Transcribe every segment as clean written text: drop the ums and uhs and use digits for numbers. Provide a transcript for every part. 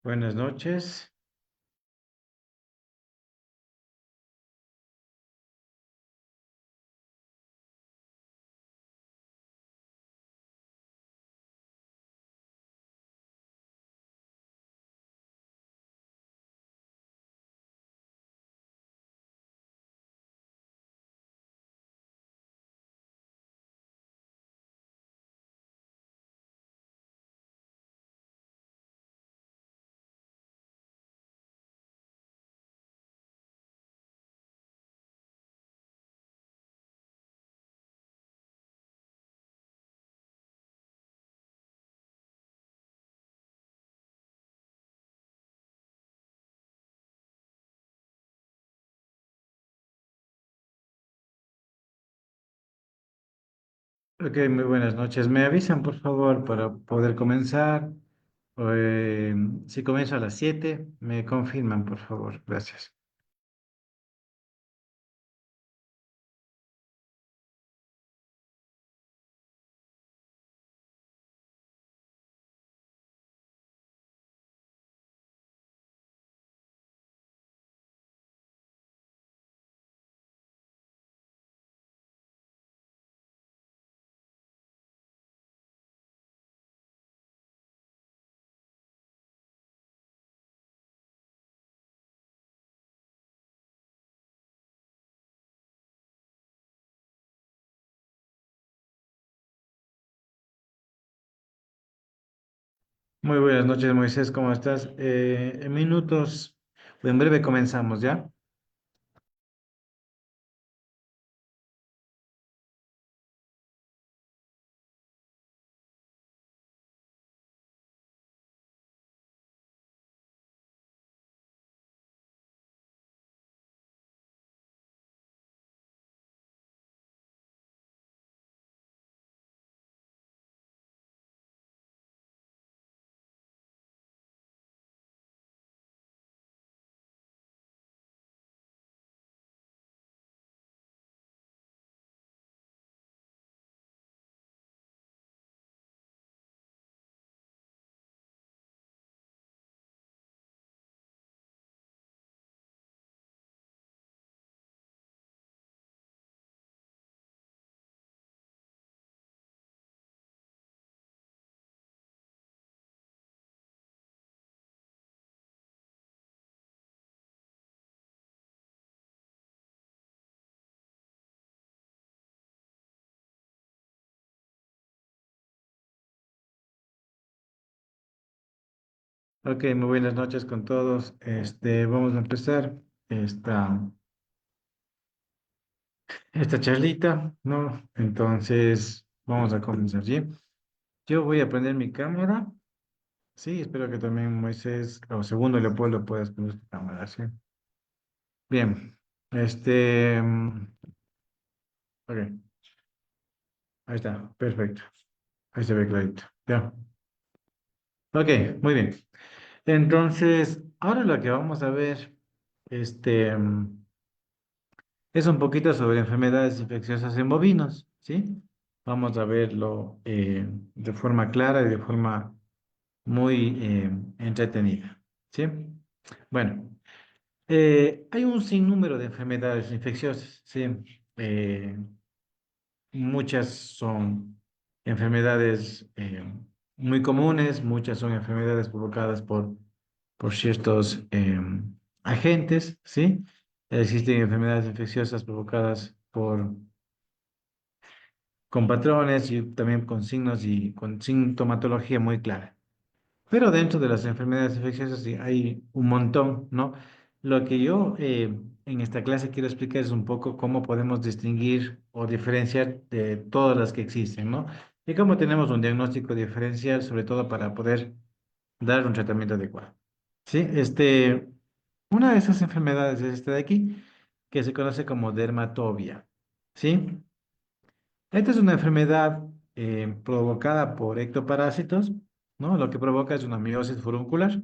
Buenas noches. Ok, muy buenas noches. ¿Me avisan, por favor, para poder comenzar? Eh, si comienzo a las 7, me confirman, por favor. Gracias. Muy buenas noches, Moisés. ¿Cómo estás? En minutos, en breve comenzamos, ¿ya? Ok, muy buenas noches con todos. Vamos a empezar esta, esta charlita, ¿no? Entonces, vamos a comenzar, ¿sí? Yo voy a prender mi cámara. Sí, espero que también Moisés o segundo Leopoldo puedas poner tu cámara, sí. Bien, ok, ahí está, perfecto. Ahí se ve clarito. Ya. Ok, muy bien. Entonces, ahora lo que vamos a ver, este, mm, es un poquito sobre enfermedades infecciosas en bovinos, ¿sí? Vamos a verlo de forma clara y de forma muy entretenida, ¿sí? Bueno. Hay un sinnúmero de enfermedades infecciosas, ¿sí? Eh, Muchas son enfermedades muy comunes, muchas son enfermedades provocadas por ciertos agentes, ¿sí? Existen enfermedades infecciosas provocadas con patrones y también con signos y con sintomatología muy clara. Pero dentro de las enfermedades infecciosas sí hay un montón, ¿no? Lo que yo en esta clase quiero explicar es un poco cómo podemos distinguir o diferenciar de todas las que existen, ¿no? Y cómo tenemos un diagnóstico diferencial, sobre todo para poder dar un tratamiento adecuado. Sí, una de esas enfermedades es esta de aquí, que se conoce como dermatobia, ¿sí? Esta es una enfermedad provocada por ectoparásitos, ¿no? Lo que provoca es una miosis furuncular.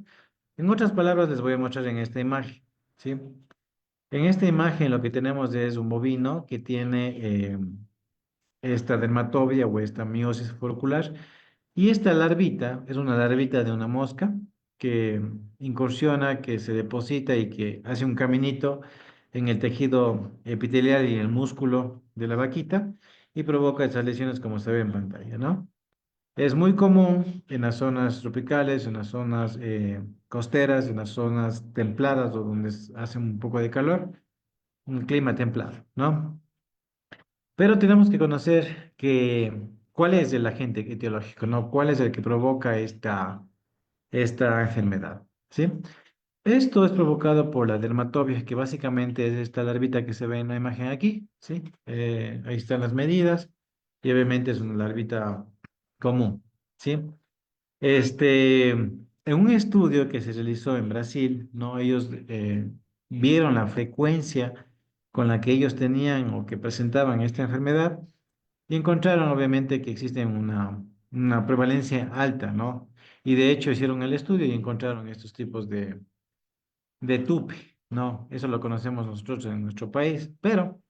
En otras palabras, les voy a mostrar en esta imagen, ¿sí? En esta imagen lo que tenemos es un bovino que tiene esta dermatobia o esta miosis furuncular y esta larvita es una larvita de una mosca, que incursiona, que se deposita y que hace un caminito en el tejido epitelial y el músculo de la vaquita y provoca esas lesiones como se ve en pantalla, ¿no? Es muy común en las zonas tropicales, en las zonas costeras, en las zonas templadas o donde hace un poco de calor, un clima templado, ¿no? Pero tenemos que conocer cuál es el agente etiológico, ¿no? ¿Cuál es el que provoca esta enfermedad? ¿Sí? Esto es provocado por la dermatopia, que básicamente es esta larvita que se ve en la imagen aquí, ¿sí? Ahí están las medidas y obviamente es una larvita común, ¿sí? En un estudio que se realizó en Brasil, ¿no? Ellos vieron la frecuencia con la que ellos tenían o que presentaban esta enfermedad y encontraron obviamente que existe una prevalencia alta, ¿no? Y de hecho hicieron el estudio y encontraron estos tipos de TUP, ¿no? Eso lo conocemos nosotros en nuestro país, pero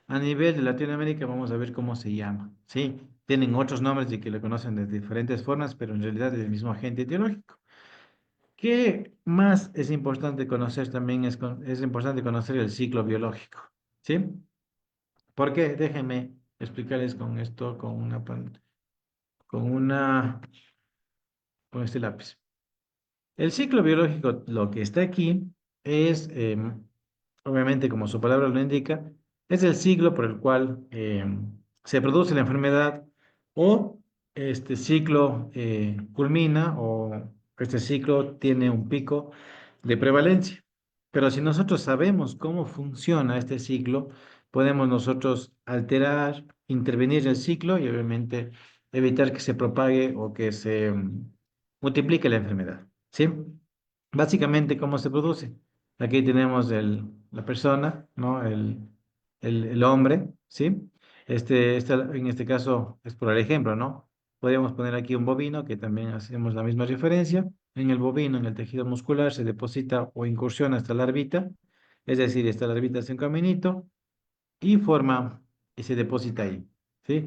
a nivel de Latinoamérica vamos a ver cómo se llama, ¿sí? Tienen otros nombres y que lo conocen de diferentes formas, pero en realidad es el mismo agente etiológico. ¿Qué más es importante conocer también? Es importante conocer el ciclo biológico, ¿sí? ¿Por qué? Déjenme explicarles con esto, con una, con este lápiz. El ciclo biológico, lo que está aquí, es, obviamente, como su palabra lo indica, es el ciclo por el cual se produce la enfermedad o este ciclo culmina o este ciclo tiene un pico de prevalencia. Pero si nosotros sabemos cómo funciona este ciclo, podemos nosotros alterar, intervenir el ciclo y obviamente evitar que se propague o que se multiplique la enfermedad. ¿Sí? Básicamente, ¿cómo se produce? Aquí tenemos la persona, ¿no? El hombre, ¿sí? En este caso es por el ejemplo, ¿no? Podríamos poner aquí un bovino, que también hacemos la misma referencia. En el bovino, en el tejido muscular, se deposita o incursiona esta larvita, es decir, esta larvita hace un caminito y forma y se deposita ahí, ¿sí?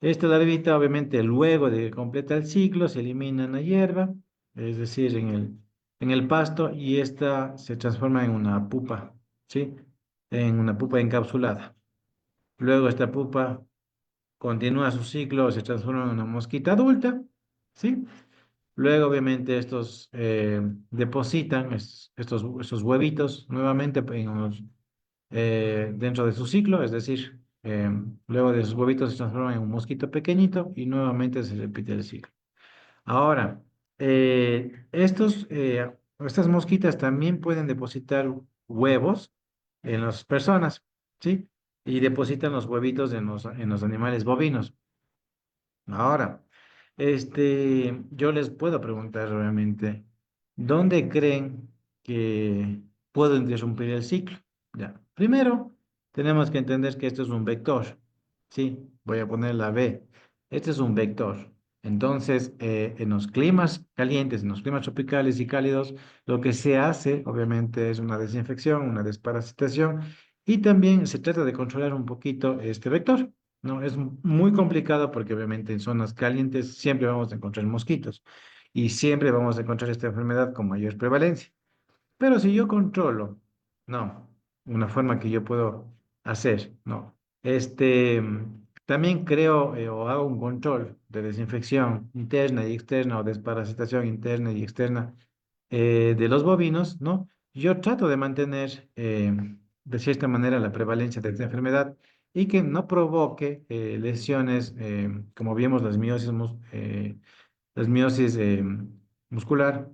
Esta larvita, obviamente, luego de que completa el ciclo, se elimina en la hierba, es decir, en el pasto, y esta se transforma en una pupa, ¿sí? En una pupa encapsulada. Luego esta pupa continúa su ciclo, se transforma en una mosquita adulta, ¿sí? Luego, obviamente, estos depositan estos huevitos nuevamente dentro de su ciclo, es decir, luego de sus huevitos se transforman en un mosquito pequeñito y nuevamente se repite el ciclo. Ahora, estas mosquitas también pueden depositar huevos en las personas, ¿sí? Y depositan los huevitos en los animales bovinos. Ahora, yo les puedo preguntar obviamente, ¿dónde creen que puedo interrumpir el ciclo? Ya. Primero, tenemos que entender que esto es un vector. Sí, voy a poner la B. Este es un vector. Entonces, en los climas calientes, en los climas tropicales y cálidos, lo que se hace, obviamente, es una desinfección, una desparasitación, y también se trata de controlar un poquito este vector. No, es muy complicado porque obviamente en zonas calientes siempre vamos a encontrar mosquitos y siempre vamos a encontrar esta enfermedad con mayor prevalencia. Pero si yo controlo, no, una forma que yo puedo hacer, no. También creo o hago un control de desinfección interna y externa o desparasitación interna y externa de los bovinos, ¿no? Yo trato de mantener de cierta manera la prevalencia de esta enfermedad y que no provoque lesiones como vimos las miosis muscular,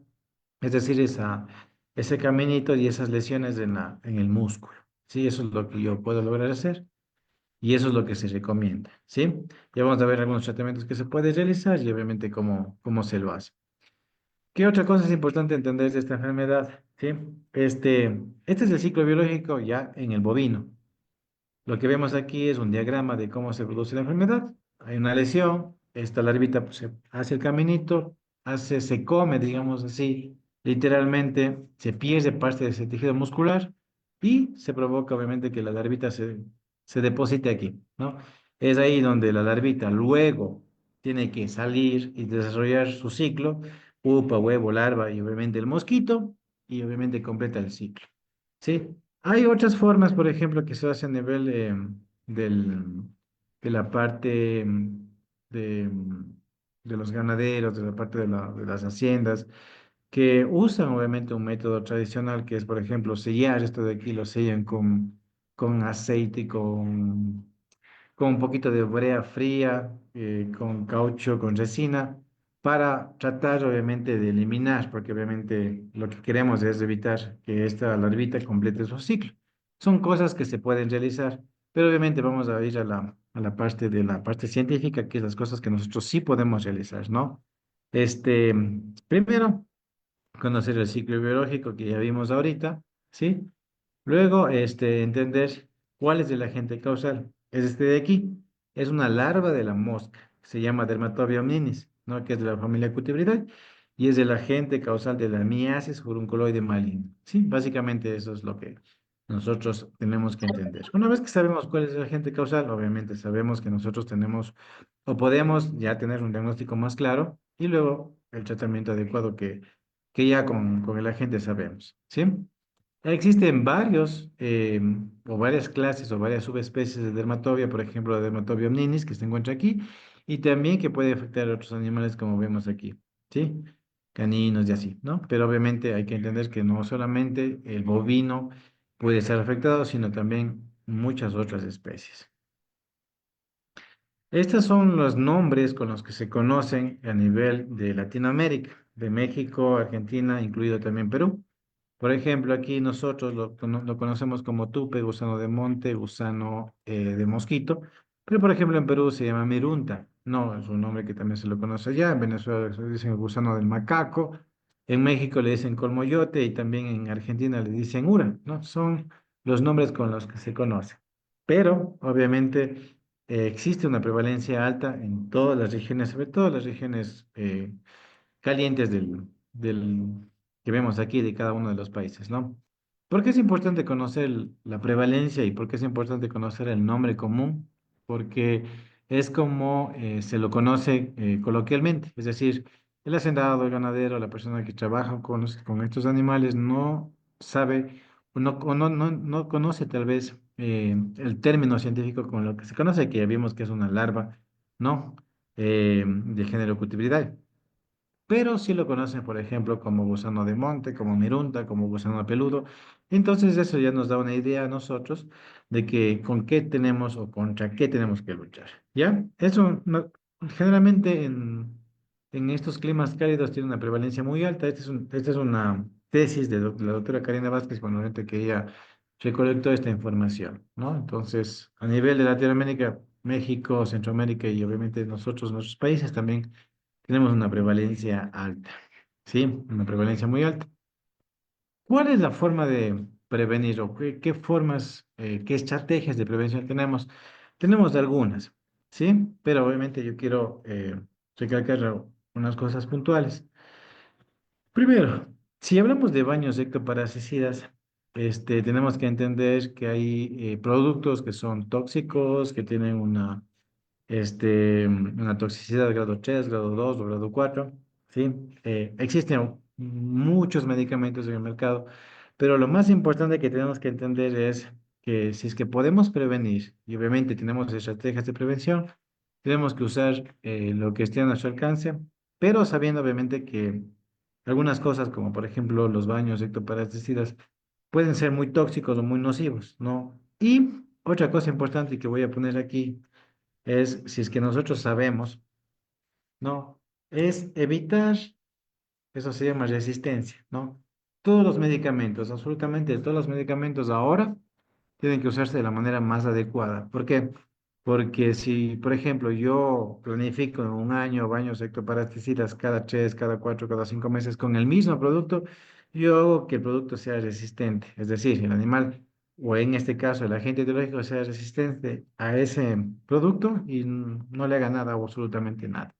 es decir, ese caminito y esas lesiones en el músculo. Sí, eso es lo que yo puedo lograr hacer y eso es lo que se recomienda. ¿Sí? Ya vamos a ver algunos tratamientos que se puede realizar y obviamente cómo se lo hace. ¿Qué otra cosa es importante entender de esta enfermedad? ¿Sí? Este es el ciclo biológico ya en el bovino. Lo que vemos aquí es un diagrama de cómo se produce la enfermedad. Hay una lesión, esta larvita pues, se hace el caminito, se come, digamos así, literalmente se pierde parte de ese tejido muscular y se provoca obviamente que la larvita se deposite aquí, ¿no? Es ahí donde la larvita luego tiene que salir y desarrollar su ciclo pupa, huevo, larva y obviamente el mosquito y obviamente completa el ciclo. ¿Sí? Hay otras formas, por ejemplo, que se hace a nivel del, de la parte de, de los ganaderos, de la parte de las haciendas, que usan obviamente un método tradicional que es, por ejemplo, sellar esto de aquí, lo sellan con aceite, con un poquito de brea fría, con caucho, con resina, para tratar obviamente de eliminar, porque obviamente lo que queremos es evitar que esta larvita complete su ciclo. Son cosas que se pueden realizar, pero obviamente vamos a ir a la parte de la parte científica, que es las cosas que nosotros sí podemos realizar, ¿no? Este, primero, conocer el ciclo biológico que ya vimos ahorita, ¿sí? Luego, entender cuál es el agente causal. Es este de aquí. Es una larva de la mosca. Se llama Dermatobia omninis, ¿no? Que es de la familia Cutebridae y es el agente causal de la miasis furunculoide maligna. Sí, básicamente eso es lo que nosotros tenemos que entender. Una vez que sabemos cuál es el agente causal, obviamente sabemos que nosotros tenemos o podemos ya tener un diagnóstico más claro y luego el tratamiento adecuado que ya con el agente sabemos. ¿Sí? Existen varios o varias clases o varias subespecies de dermatobia, por ejemplo, la dermatobia omninis que se encuentra aquí y también que puede afectar a otros animales como vemos aquí, ¿sí? Caninos y así, ¿no? Pero obviamente hay que entender que no solamente el bovino puede ser afectado, sino también muchas otras especies. Estos son los nombres con los que se conocen a nivel de Latinoamérica, de México, Argentina, incluido también Perú. Por ejemplo, aquí nosotros lo conocemos como tupe, gusano de monte, gusano de mosquito, pero por ejemplo en Perú se llama mirunta, no, es un nombre que también se lo conoce allá, en Venezuela se dicen el gusano del macaco, en México le dicen colmoyote y también en Argentina le dicen ura, ¿no? Son los nombres con los que se conoce. Pero obviamente existe una prevalencia alta en todas las regiones, sobre todo las regiones calientes que vemos aquí de cada uno de los países, ¿no? ¿Por qué es importante conocer la prevalencia y por qué es importante conocer el nombre común? Porque es como se lo conoce coloquialmente, es decir, el hacendado, el ganadero, la persona que trabaja con estos animales no sabe o no conoce tal vez el término científico con lo que se conoce, que ya vimos que es una larva, ¿no? De género Cutivridae, pero sí lo conocen, por ejemplo, como gusano de monte, como mirunta, como gusano peludo. Entonces eso ya nos da una idea a nosotros de que con qué tenemos o contra qué tenemos que luchar. ¿Ya? Eso generalmente en estos climas cálidos tiene una prevalencia muy alta. Esta es una tesis de la doctora Karina Vázquez cuando realmente que ella recolectó esta información, ¿no? Entonces, a nivel de Latinoamérica, México, Centroamérica y obviamente nosotros, nuestros países también tenemos una prevalencia alta, ¿sí? Una prevalencia muy alta. ¿Cuál es la forma de prevenir o qué formas, qué estrategias de prevención tenemos? Tenemos algunas, ¿sí? Pero obviamente yo quiero recalcar unas cosas puntuales. Primero, si hablamos de baños ectoparasicidas, tenemos que entender que hay productos que son tóxicos, que tienen una toxicidad de grado 3 grado 2 o grado 4, ¿sí? Existen muchos medicamentos en el mercado, pero lo más importante que tenemos que entender es que si es que podemos prevenir, y obviamente tenemos estrategias de prevención, tenemos que usar lo que esté a nuestro alcance, pero sabiendo obviamente que algunas cosas, como por ejemplo los baños ectoparasiticidas, pueden ser muy tóxicos o muy nocivos, ¿no? Y otra cosa importante que voy a poner aquí es, si es que nosotros sabemos, ¿no? Es evitar, eso se llama resistencia, ¿no? Todos los medicamentos, absolutamente todos los medicamentos ahora tienen que usarse de la manera más adecuada. ¿Por qué? Porque si, por ejemplo, yo planifico en un año baños ectoparasiticidas cada 3, cada 4, cada 5 meses con el mismo producto, yo hago que el producto sea resistente. Es decir, el animal, o en este caso el agente biológico, sea resistente a ese producto y no le haga nada o absolutamente nada.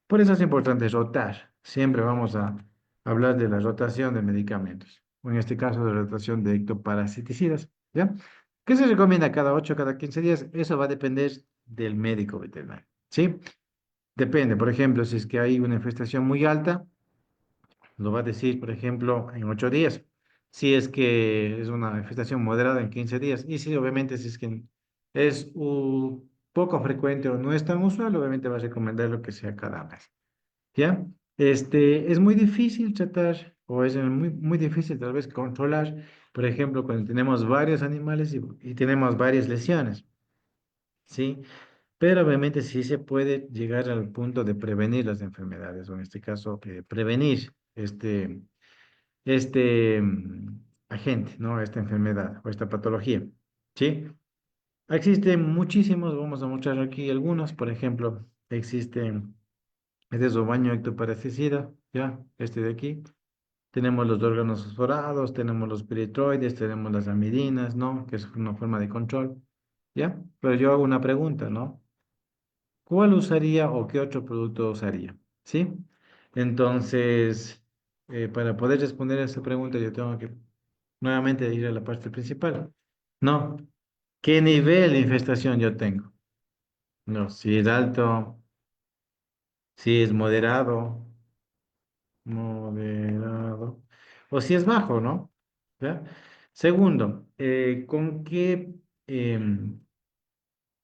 Por eso es importante rotar. Siempre vamos a hablar de la rotación de medicamentos, o en este caso de rotación de ectoparasiticidas, ¿ya? ¿Qué se recomienda cada 8 cada 15 días? Eso va a depender del médico veterinario, ¿sí? Depende, por ejemplo, si es que hay una infestación muy alta, lo va a decir, por ejemplo, en 8 días. Si es que es una infestación moderada en 15 días. Y si obviamente si es que es poco frecuente o no es tan usual, obviamente va a recomendar lo que sea cada mes. ¿Ya? Es muy difícil tratar, o es muy difícil tal vez controlar, por ejemplo, cuando tenemos varios animales y tenemos varias lesiones, ¿sí? Pero obviamente sí se puede llegar al punto de prevenir las enfermedades, o en este caso, prevenir agente, ¿no? Esta enfermedad o esta patología, ¿sí? Existen muchísimos, vamos a mostrar aquí algunos, por ejemplo, existen el desobaño ectoparasicida, ¿ya? Este de aquí. Tenemos los órganos fosforados, tenemos los peritroides, tenemos las amidinas, ¿no? Que es una forma de control, ¿ya? Pero yo hago una pregunta, ¿no? ¿Cuál usaría o qué otro producto usaría? ¿Sí? Entonces, para poder responder a esta pregunta, yo tengo que nuevamente ir a la parte principal. No, ¿qué nivel de infestación yo tengo? No, si es alto, si es moderado, o si es bajo, ¿no? ¿Ya? Segundo, ¿con qué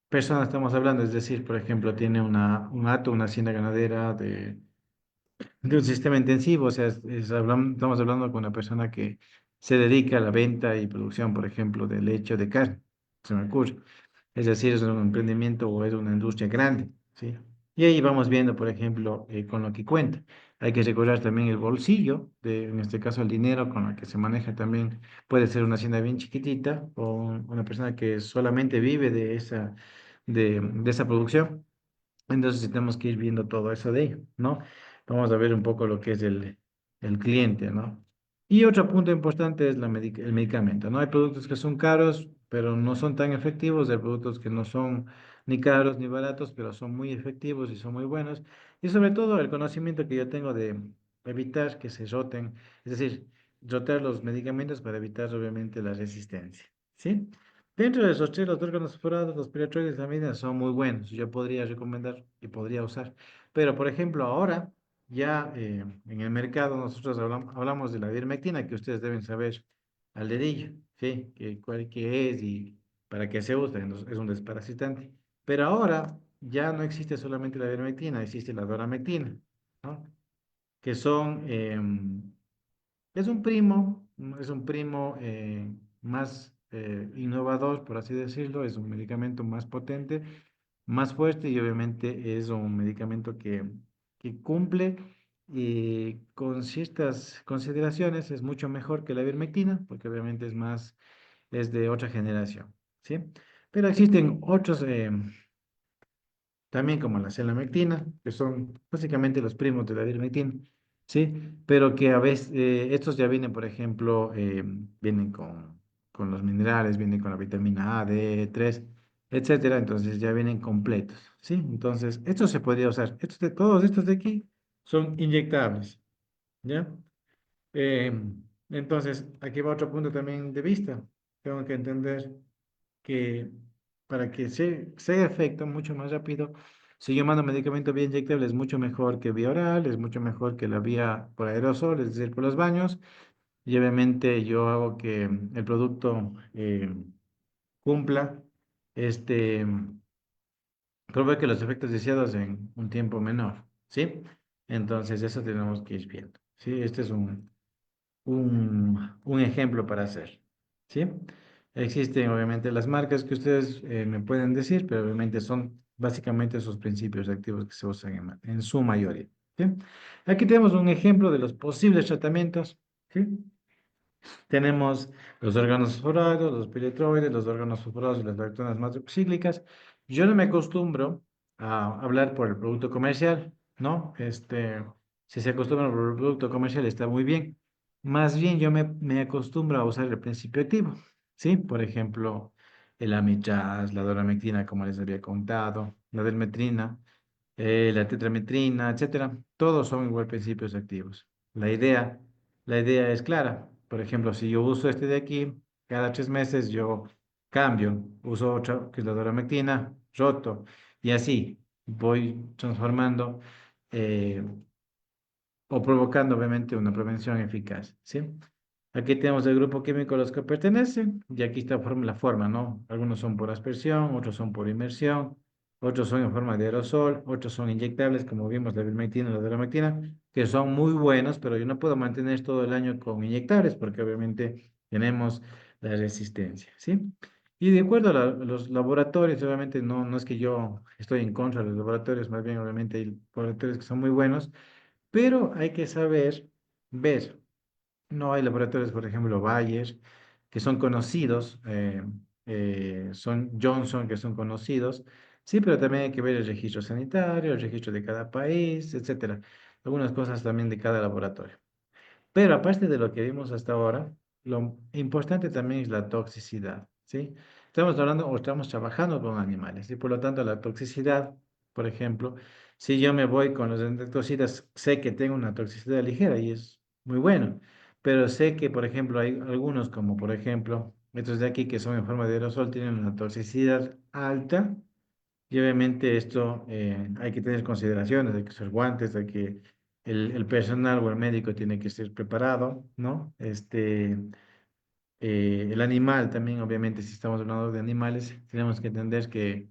persona estamos hablando? Es decir, por ejemplo, tiene un hato, una hacienda ganadera de un sistema intensivo, o sea, estamos hablando con una persona que se dedica a la venta y producción, por ejemplo, de leche o de carne, se me ocurre. Es decir, es un emprendimiento o es una industria grande, ¿sí? Y ahí vamos viendo, por ejemplo, con lo que cuenta. Hay que recordar también el bolsillo, en este caso el dinero con el que se maneja también. Puede ser una hacienda bien chiquitita o una persona que solamente vive de esa producción. Entonces sí tenemos que ir viendo todo eso de ello, ¿no? Vamos a ver un poco lo que es el cliente, ¿no? Y otro punto importante es el medicamento, ¿no? Hay productos que son caros, pero no son tan efectivos. Hay productos que no son ni caros ni baratos, pero son muy efectivos y son muy buenos. Y sobre todo el conocimiento que yo tengo de evitar que se roten, es decir, rotar los medicamentos para evitar obviamente la resistencia, ¿sí? Dentro de esos tres, los órganos fosforados, los piritroides y las aminas son muy buenos. Yo podría recomendar y podría usar. Pero, por ejemplo, ahora ya en el mercado nosotros hablamos de la ivermectina, que ustedes deben saber al dedillo, ¿sí? Cuál que es y para qué se usa. Es un desparasitante. Pero ahora ya no existe solamente la ivermectina, existe la doramectina, ¿no? Que es un primo más innovador, por así decirlo, es un medicamento más potente, más fuerte y obviamente es un medicamento que cumple con ciertas consideraciones, es mucho mejor que la ivermectina, porque obviamente es de otra generación, ¿sí? Pero existen otros también como la selamectina, que son básicamente los primos de la ivermectina, ¿sí? Pero que a veces estos ya vienen, por ejemplo, vienen con los minerales, vienen con la vitamina A, D3, etcétera, entonces ya vienen completos, ¿sí? Entonces, esto se podría usar. Todos estos de aquí son inyectables, ¿ya? Eh, entonces, aquí va otro punto también de vista. Tengo que entender que para que se haga efecto mucho más rápido, si yo mando medicamento vía inyectable es mucho mejor que vía oral, es mucho mejor que la vía por aerosol, es decir, por los baños, y obviamente yo hago que el producto cumpla, este, provoque los efectos deseados en un tiempo menor, ¿sí? Entonces eso tenemos que ir viendo, ¿sí? Este es un ejemplo para hacer, ¿sí? Existen obviamente las marcas que ustedes me pueden decir, pero obviamente son básicamente esos principios activos que se usan en su mayoría, ¿sí? Aquí tenemos un ejemplo de los posibles tratamientos, ¿sí? Tenemos los órganos fosforados, los piretroides, los órganos fosforados y las lactonas macrocíclicas. Yo no me acostumbro a hablar por el producto comercial, ¿no? Si se acostumbra por el producto comercial está muy bien. Más bien yo me acostumbro a usar el principio activo, ¿sí? Por ejemplo, el amitraz, la doramectina, como les había contado, la delmetrina, la tetrametrina, etcétera. Todos son igual principios activos. La idea es clara. Por ejemplo, si yo uso este de aquí, cada 3 meses yo cambio, uso otro que es la doramectina, roto, y así voy transformando eh, o provocando obviamente una prevención eficaz, ¿sí? Aquí tenemos el grupo químico a los que pertenecen y aquí está la forma, ¿no? Algunos son por aspersión, otros son por inmersión, otros son en forma de aerosol, otros son inyectables, como vimos la ivermectina y la vermectina, que son muy buenos, pero yo no puedo mantener todo el año con inyectables porque obviamente tenemos la resistencia, ¿sí? Y de acuerdo a los laboratorios, obviamente no es que yo estoy en contra de los laboratorios, más bien obviamente hay laboratorios que son muy buenos, pero hay que saber ver. No hay laboratorios, por ejemplo, Bayer, que son conocidos, son Johnson, que son conocidos. Sí, pero también hay que ver el registro sanitario, el registro de cada país, etcétera. Algunas cosas también de cada laboratorio. Pero aparte de lo que vimos hasta ahora, lo importante también es la toxicidad, ¿sí? Estamos hablando o estamos trabajando con animales y por lo tanto la toxicidad, por ejemplo, si yo me voy con los insecticidas, sé que tengo una toxicidad ligera y es muy bueno, pero sé que, por ejemplo, hay algunos como, por ejemplo, estos de aquí que son en forma de aerosol, tienen una toxicidad alta y obviamente esto hay que tener consideraciones, hay que usar guantes, hay que el personal o el médico tiene que estar preparado, ¿no? El animal también, obviamente, si estamos hablando de animales, tenemos que entender que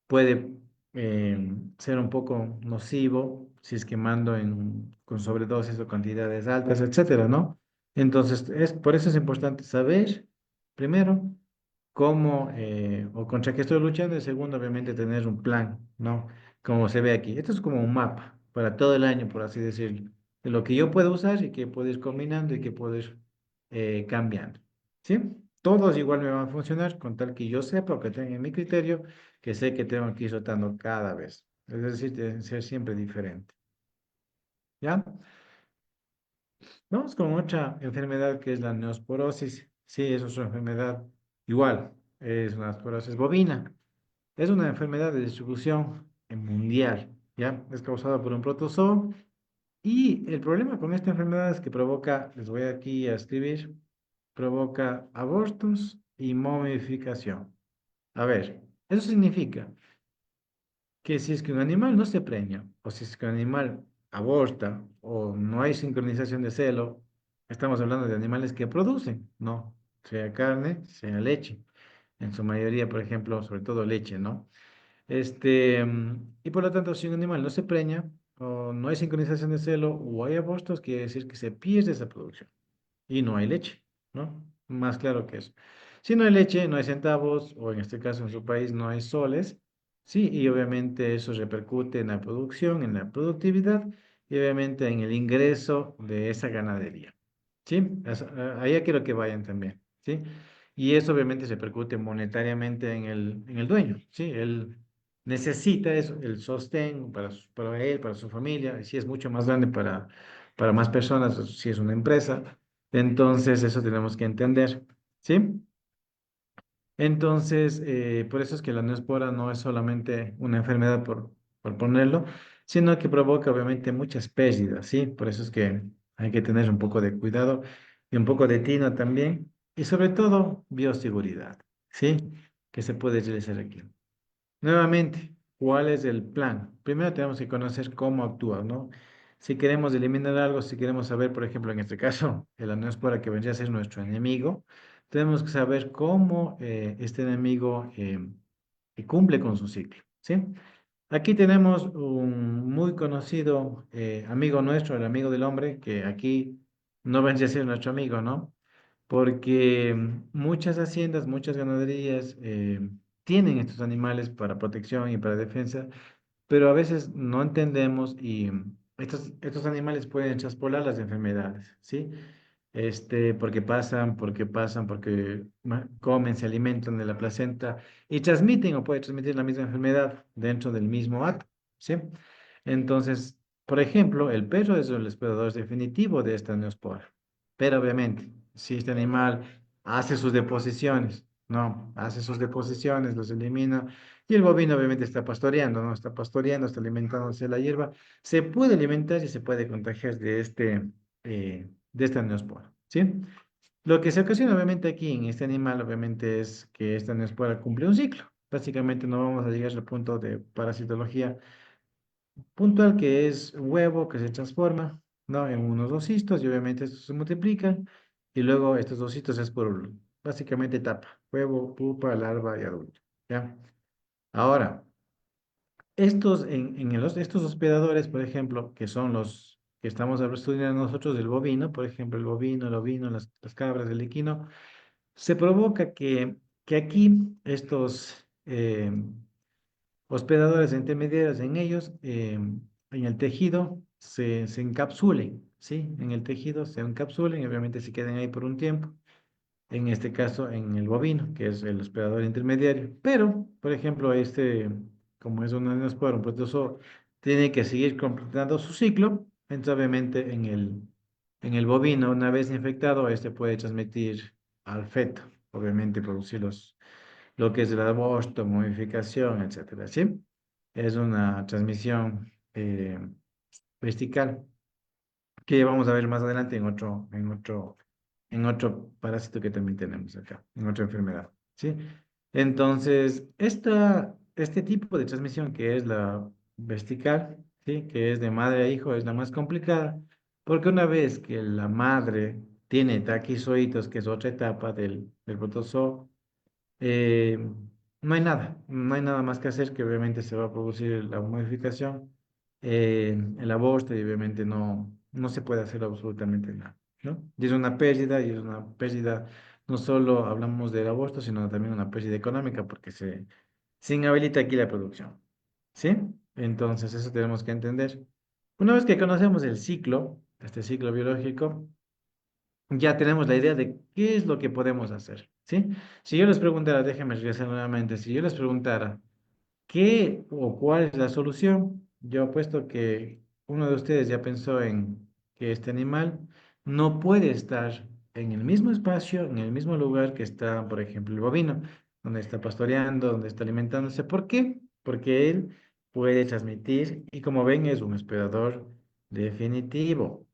puede ser un poco nocivo si es quemando con sobredosis o cantidades altas, etcétera, ¿no? Entonces, por eso es importante saber, primero, cómo o contra qué estoy luchando, y segundo, obviamente, tener un plan, ¿no? Como se ve aquí. Esto es como un mapa para todo el año, por así decirlo, de lo que yo puedo usar y que puedo ir combinando y que puedo ir cambiando, ¿sí? Todos igual me van a funcionar con tal que yo sepa o que tenga en mi criterio que sé que tengo que ir rotando cada vez. Es decir, deben ser siempre diferente, ¿ya? Vamos con otra enfermedad que es la neosporosis. Sí, es otra enfermedad igual, es una esporosis bovina. Es una enfermedad de distribución mundial, ¿ya? Es causada por un protozoo y el problema con esta enfermedad es que provoca, les voy aquí a escribir, provoca abortos y momificación. A ver, eso significa que si es que un animal no se preña, o si es que un animal aborta, o no hay sincronización de celo, estamos hablando de animales que producen, ¿no? Sea carne, sea leche. En su mayoría, por ejemplo, sobre todo leche, ¿no? Y por lo tanto, si un animal no se preña, o no hay sincronización de celo, o hay abortos, quiere decir que se pierde esa producción y no hay leche, ¿no? Más claro que eso. Si no hay leche, no hay centavos, o en este caso en su país no hay soles, sí, y obviamente eso repercute en la producción, en la productividad y obviamente en el ingreso de esa ganadería, ¿sí? Allá quiero que vayan también, ¿sí? Y eso obviamente se repercute monetariamente en el dueño, ¿sí? Él necesita eso, el sostén para él, para su familia, y si es mucho más grande para más personas, si es una empresa, entonces, eso tenemos que entender, ¿sí? Entonces, por eso es que la neospora no es solamente una enfermedad por ponerlo, sino que provoca obviamente muchas pérdidas, ¿sí? Por eso es que hay que tener un poco de cuidado y un poco de tino también, y sobre todo bioseguridad, ¿sí? Que se puede realizar aquí. Nuevamente, ¿cuál es el plan? Primero tenemos que conocer cómo actúa, ¿no? Si queremos eliminar algo, si queremos saber, por ejemplo, en este caso, el aniospora que vendría a ser nuestro enemigo, tenemos que saber cómo este enemigo cumple con su ciclo, ¿sí? Aquí tenemos un muy conocido amigo nuestro, el amigo del hombre, que aquí no vendría a ser nuestro amigo, ¿no? Porque muchas haciendas, muchas ganaderías tienen estos animales para protección y para defensa, pero a veces no entendemos y estos animales pueden traspolar las enfermedades, ¿sí? Porque comen, se alimentan de la placenta y transmiten o puede transmitir la misma enfermedad dentro del mismo acto, ¿sí? Entonces, por ejemplo, el perro es el hospedador definitivo de esta neospora, pero obviamente, si este animal hace sus deposiciones, no, hace sus deposiciones, los elimina, y el bovino obviamente está pastoreando, ¿no? Está pastoreando, está alimentándose de la hierba, se puede alimentar y se puede contagiar de esta neospora, ¿sí? Lo que se ocasiona obviamente aquí en este animal, obviamente, es que esta neospora cumple un ciclo. Básicamente no vamos a llegar al punto de parasitología puntual, que es huevo que se transforma, ¿no? En unos ositos y obviamente estos se multiplican y luego estos ositos es por básicamente etapa, huevo, pupa, larva y adulto, ¿ya? Ahora, estos hospedadores, por ejemplo, que son los que estamos estudiando nosotros, el bovino, por ejemplo, el ovino, las cabras, el equino, se provoca que aquí estos hospedadores intermediarios en ellos, en el tejido, se encapsulen, ¿sí? En el tejido se encapsulen y obviamente se queden ahí por un tiempo. En este caso, en el bovino, que es el hospedador intermediario. Pero, por ejemplo, como es un angiosperma, un protozoo, tiene que seguir completando su ciclo. Entonces, obviamente, en el bovino, una vez infectado, este puede transmitir al feto, obviamente, producir lo que es el aborto, modificación, etcétera, ¿sí? Es una transmisión vertical que vamos a ver más adelante en otro parásito que también tenemos acá, en otra enfermedad, ¿sí? Entonces, este tipo de transmisión que es la vertical, ¿sí? Que es de madre a hijo, es la más complicada, porque una vez que la madre tiene taquizoitos, que es otra etapa del protozoo, eh, no hay nada más que hacer que obviamente se va a producir la modificación, el aborto y obviamente no se puede hacer absolutamente nada, ¿no? Y es una pérdida, no solo hablamos del aborto, sino también una pérdida económica porque se inhabilita aquí la producción, ¿sí? Entonces eso tenemos que entender. Una vez que conocemos el ciclo, este ciclo biológico, ya tenemos la idea de qué es lo que podemos hacer, ¿sí? Si yo les preguntara, déjenme regresar nuevamente, si yo les preguntara, ¿qué o cuál es la solución? Yo apuesto que uno de ustedes ya pensó en que este animal no puede estar en el mismo espacio, en el mismo lugar que está, por ejemplo, el bovino, donde está pastoreando, donde está alimentándose. ¿Por qué? Porque él puede transmitir y como ven es un hospedador definitivo,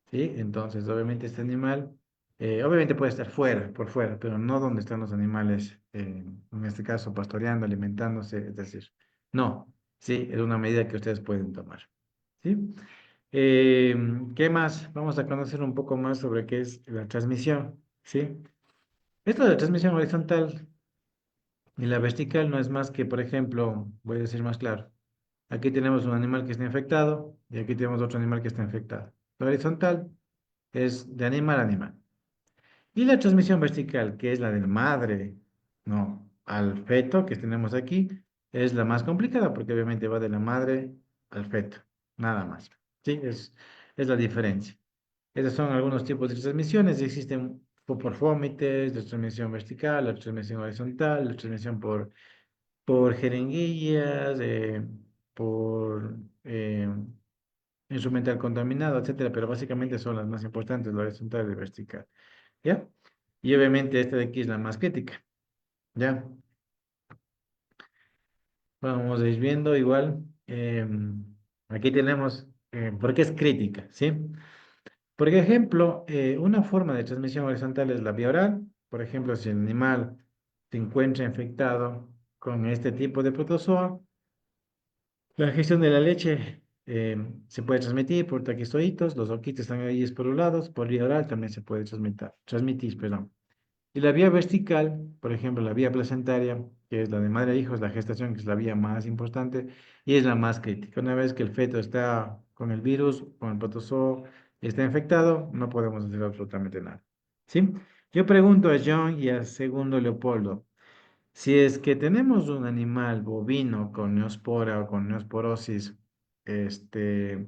¿sí? Entonces, obviamente este animal, obviamente puede estar fuera, por fuera, pero no donde están los animales, en este caso pastoreando, alimentándose, es decir. No, sí, es una medida que ustedes pueden tomar. ¿Sí? Eh, ¿Qué más? Vamos a conocer un poco más sobre qué es la transmisión. ¿Sí? Esto de la transmisión horizontal y la vertical no es más que, por ejemplo, voy a decir más claro. Aquí tenemos un animal que está infectado y aquí tenemos otro animal que está infectado. La horizontal es de animal a animal. Y la transmisión vertical, que es la del madre, no, al feto que tenemos aquí, es la más complicada porque obviamente va de la madre al feto, nada más. Sí, es la diferencia. Esos son algunos tipos de transmisiones. Existen por fomites, la transmisión vertical, la transmisión horizontal, la transmisión por jeringuillas, por instrumental contaminado, etcétera, pero básicamente son las más importantes, la horizontal y la vertical. ¿Ya? Y obviamente esta de aquí es la más crítica, ¿ya? Vamos a ir viendo igual. Aquí tenemos, ¿por qué es crítica? ¿Sí? Por ejemplo, una forma de transmisión horizontal es la vía oral. Por ejemplo, si el animal se encuentra infectado con este tipo de protozoo, la gestión de la leche se puede transmitir por taquizoitos, los oquitos están ahí esporulados, por vía oral también se puede transmitir, perdón. Y la vía vertical, por ejemplo, la vía placentaria, que es la de madre a hijos, la gestación, que es la vía más importante y es la más crítica. Una vez que el feto está con el virus, con el protozoo, está infectado, no podemos hacer absolutamente nada. ¿Sí? Yo pregunto a John y al segundo Leopoldo, si es que tenemos un animal bovino con neospora o con neosporosis, este,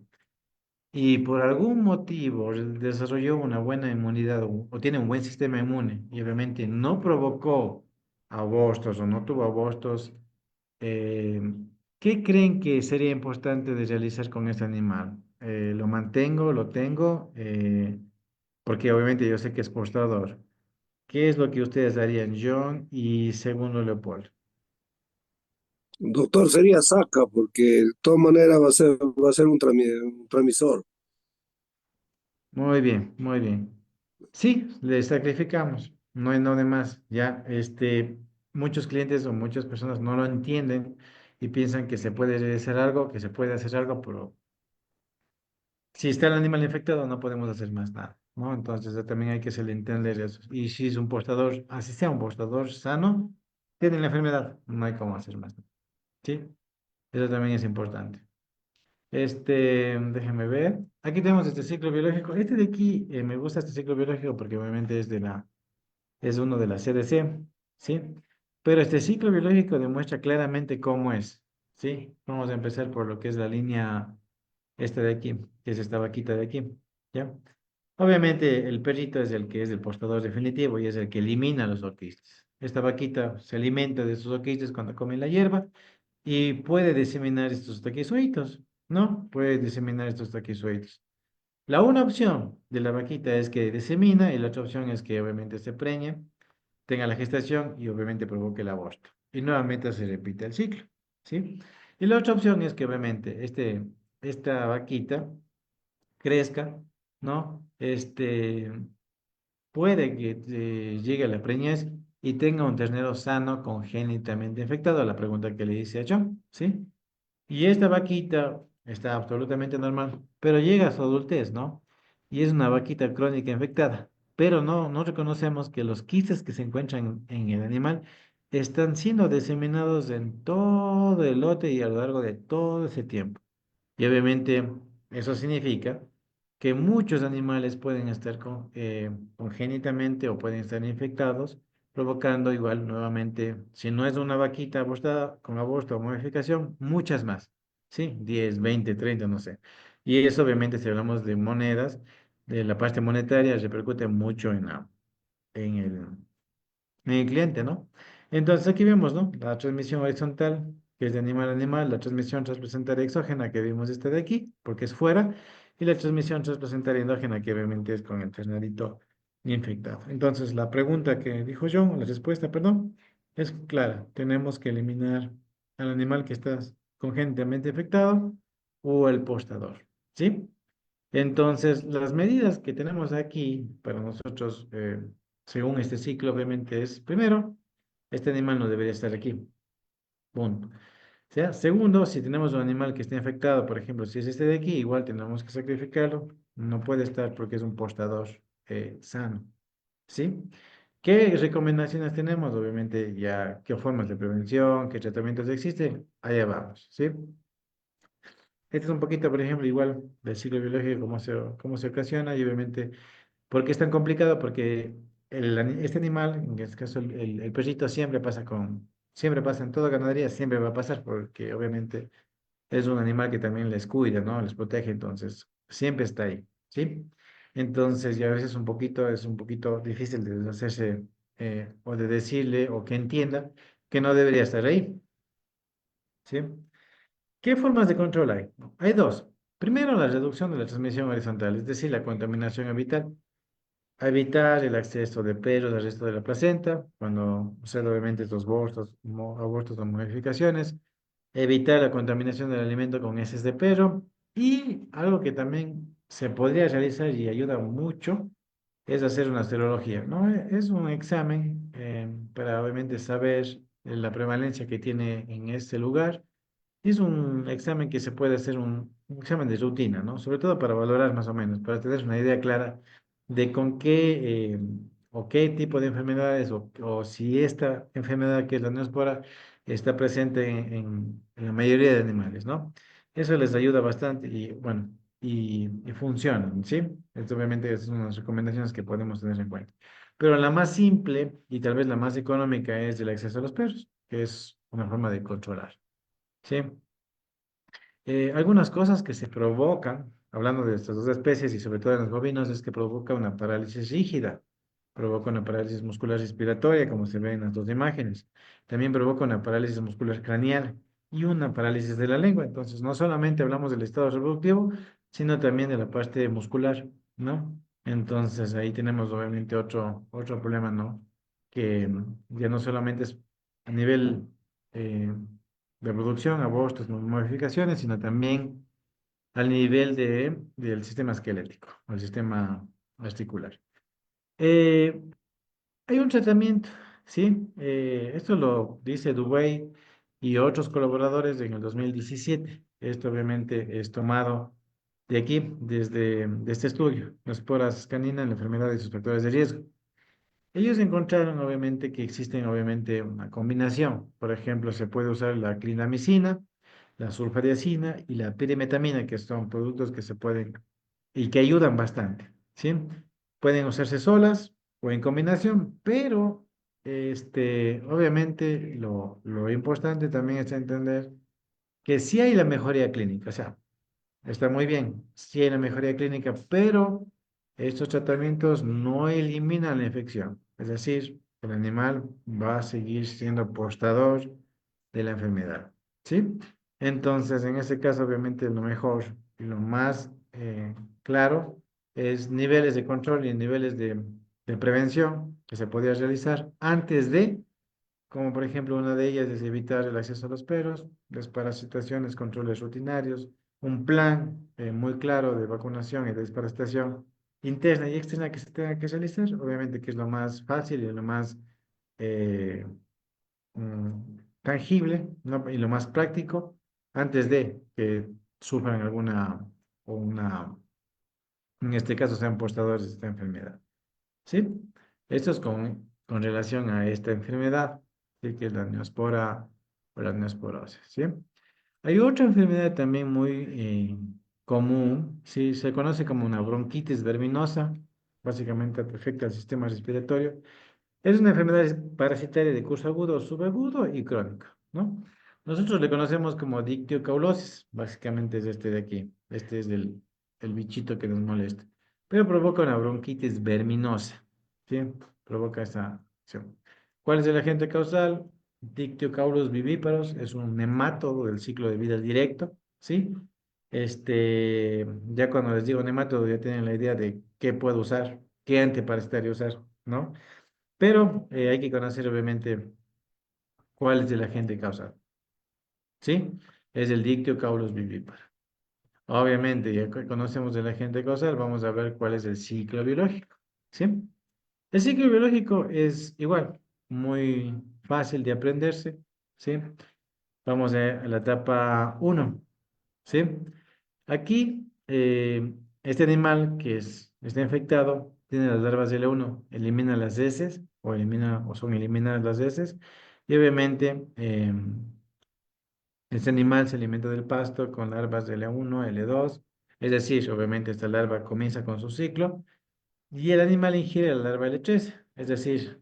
y por algún motivo desarrolló una buena inmunidad o tiene un buen sistema inmune y obviamente no provocó abortos o no tuvo abortos, eh, ¿qué creen que sería importante de realizar con este animal? ¿Lo mantengo, lo tengo? Porque obviamente yo sé que es portador. ¿Qué es lo que ustedes harían, John y segundo Leopoldo? Doctor, sería saca, porque de todas maneras va a ser un transmisor. Muy bien, muy bien. Sí, le sacrificamos, no hay no de más. Ya, muchos clientes o muchas personas no lo entienden y piensan que se puede hacer algo, que se puede hacer algo, pero Si está el animal infectado, no podemos hacer más nada, ¿no? Entonces también hay que hacerle entender eso. Y si es un portador, así sea un portador sano, tiene la enfermedad, no hay cómo hacer más, ¿sí? Eso también es importante. Déjeme ver. Aquí tenemos este ciclo biológico. Este de aquí, me gusta este ciclo biológico porque obviamente es uno de la CDC, ¿sí? Pero este ciclo biológico demuestra claramente cómo es, ¿sí? Vamos a empezar por lo que es la línea esta de aquí, que es esta vaquita de aquí, ¿ya? Obviamente el perrito es el que es el portador definitivo y es el que elimina los orquídeos. Esta vaquita se alimenta de sus orquídeos cuando come la hierba y puede diseminar estos taquizuelitos, ¿no? Puede diseminar estos taquizuelitos. La una opción de la vaquita es que disemina y la otra opción es que obviamente se preñe, tenga la gestación y obviamente provoque el aborto. Y nuevamente se repite el ciclo, ¿sí? Y la otra opción es que obviamente esta vaquita crezca, ¿no? Puede que llegue a la preñez y tenga un ternero sano congénitamente infectado, la pregunta que le hice a John, ¿sí? Y esta vaquita está absolutamente normal, pero llega a su adultez, ¿no? Y es una vaquita crónica infectada. Pero no reconocemos que los quistes que se encuentran en el animal están siendo diseminados en todo el lote y a lo largo de todo ese tiempo. Y obviamente eso significa que muchos animales pueden estar congénitamente o pueden estar infectados, provocando igual nuevamente, si no es una vaquita abortada con aborto o modificación, muchas más, ¿sí? 10, 20, 30, no sé. Y eso obviamente si hablamos de monedas, de la parte monetaria repercute mucho en el, mi cliente, ¿no? Entonces aquí vemos, ¿no? La transmisión horizontal, que es de animal a animal, la transmisión transplacentaria exógena, que vimos esta de aquí, porque es fuera, y la transmisión transplacentaria endógena, que obviamente es con el ternerito infectado. Entonces, la pregunta que dijo John, la respuesta, perdón, es clara. Tenemos que eliminar al animal que está congénitamente infectado o el portador, ¿sí? Entonces, las medidas que tenemos aquí para nosotros, según este ciclo, obviamente es, primero, este animal no debería estar aquí, punto. O sea, segundo, si tenemos un animal que está infectado, por ejemplo, si es este de aquí, igual tenemos que sacrificarlo, no puede estar porque es un portador sano, ¿sí? ¿Qué recomendaciones tenemos? Obviamente, ya, qué formas de prevención, qué tratamientos existen, allá vamos, ¿sí? Este es un poquito, por ejemplo, igual del ciclo biológico, cómo se ocasiona y obviamente, ¿por qué es tan complicado? Porque este animal, en este caso el perrito, siempre pasa en toda ganadería, siempre va a pasar porque obviamente es un animal que también les cuida, ¿no? Les protege, entonces siempre está ahí, ¿sí? Entonces, ya a veces es un poquito difícil de deshacerse o de decirle o que entienda que no debería estar ahí, ¿sí? ¿Qué formas de control hay? Hay dos. Primero, la reducción de la transmisión horizontal, es decir, la contaminación ambiental. Evitar el acceso de perros al resto de la placenta, cuando se obviamente estos abortos o modificaciones. Evitar la contaminación del alimento con heces de perro. Y algo que también se podría realizar y ayuda mucho es hacer una serología, ¿no? Es un examen para obviamente saber la prevalencia que tiene en este lugar es un examen que se puede hacer un examen de rutina, ¿no? Sobre todo para valorar más o menos, para tener una idea clara de con qué o qué tipo de enfermedades o si esta enfermedad que es la neospora está presente en la mayoría de animales, ¿no? Eso les ayuda bastante y bueno, y funcionan, ¿sí? Esto obviamente es una de las recomendaciones que podemos tener en cuenta. Pero la más simple y tal vez la más económica es el acceso a los perros, que es una forma de controlar. Sí, algunas cosas que se provocan, hablando de estas dos especies y sobre todo en los bovinos, es que provoca una parálisis rígida, provoca una parálisis muscular respiratoria, como se ve en las dos imágenes. También provoca una parálisis muscular craneal y una parálisis de la lengua. Entonces, no solamente hablamos del estado reproductivo, sino también de la parte muscular, ¿no? Entonces, ahí tenemos obviamente otro problema, ¿no? Que ya no solamente es a nivel eh, de producción, abortos, modificaciones, sino también al nivel del sistema esquelético, o el sistema articular. Eh, Hay un tratamiento, ¿sí? Esto lo dice Dubey y otros colaboradores en el 2017. Esto obviamente es tomado de aquí, de este estudio, las esporas caninas, la enfermedad y sus factores de riesgo. Ellos encontraron obviamente que existen obviamente una combinación. Por ejemplo, se puede usar la clindamicina, la sulfadiazina y la pirimetamina, que son productos que se pueden y que ayudan bastante, ¿sí? Pueden usarse solas o en combinación, pero obviamente lo importante también es entender que sí hay la mejoría clínica, o sea, está muy bien, sí hay la mejoría clínica, pero estos tratamientos no eliminan la infección. Es decir, el animal va a seguir siendo portador de la enfermedad. ¿Sí? Entonces, en ese caso, obviamente, lo mejor y lo más claro es niveles de control y niveles de prevención que se podría realizar antes de, como por ejemplo una de ellas es evitar el acceso a los perros, desparasitaciones, controles rutinarios, un plan muy claro de vacunación y de desparasitación interna y externa que se tenga que realizar, obviamente que es lo más fácil y lo más eh, tangible, ¿no? Y lo más práctico antes de que sufran alguna o una, en este caso sean portadores de esta enfermedad. ¿Sí? Esto es con relación a esta enfermedad, ¿sí? Que es la neospora o la neosporosis, ¿sí? Hay otra enfermedad también muy común, ¿sí? Se conoce como una bronquitis verminosa, básicamente afecta al sistema respiratorio. Es una enfermedad parasitaria de curso agudo, subagudo y crónico, ¿no? Nosotros le conocemos como dictiocaulosis, básicamente es este de aquí. Este es el bichito que nos molesta. Pero provoca una bronquitis verminosa, ¿sí? Provoca esa acción. ¿Cuál es el agente causal? Dictiocaulus vivíparos, es un nematodo del ciclo de vida directo, ¿sí? Ya cuando les digo nematodo ya tienen la idea de qué puedo usar, qué antiparasitario usar, ¿no? Pero hay que conocer obviamente cuál es el agente causal, ¿sí? Es el Dictio caulus vivíparo. Obviamente, ya que conocemos el agente causal, vamos a ver cuál es el ciclo biológico, ¿sí? El ciclo biológico es igual, muy fácil de aprenderse, ¿sí? Vamos a la etapa uno, ¿sí? Aquí, este animal está infectado, tiene las larvas de L1, elimina las heces o son eliminadas las heces y obviamente este animal se alimenta del pasto con larvas de L1, L2, es decir, obviamente esta larva comienza con su ciclo y el animal ingiere la larva L3, es decir,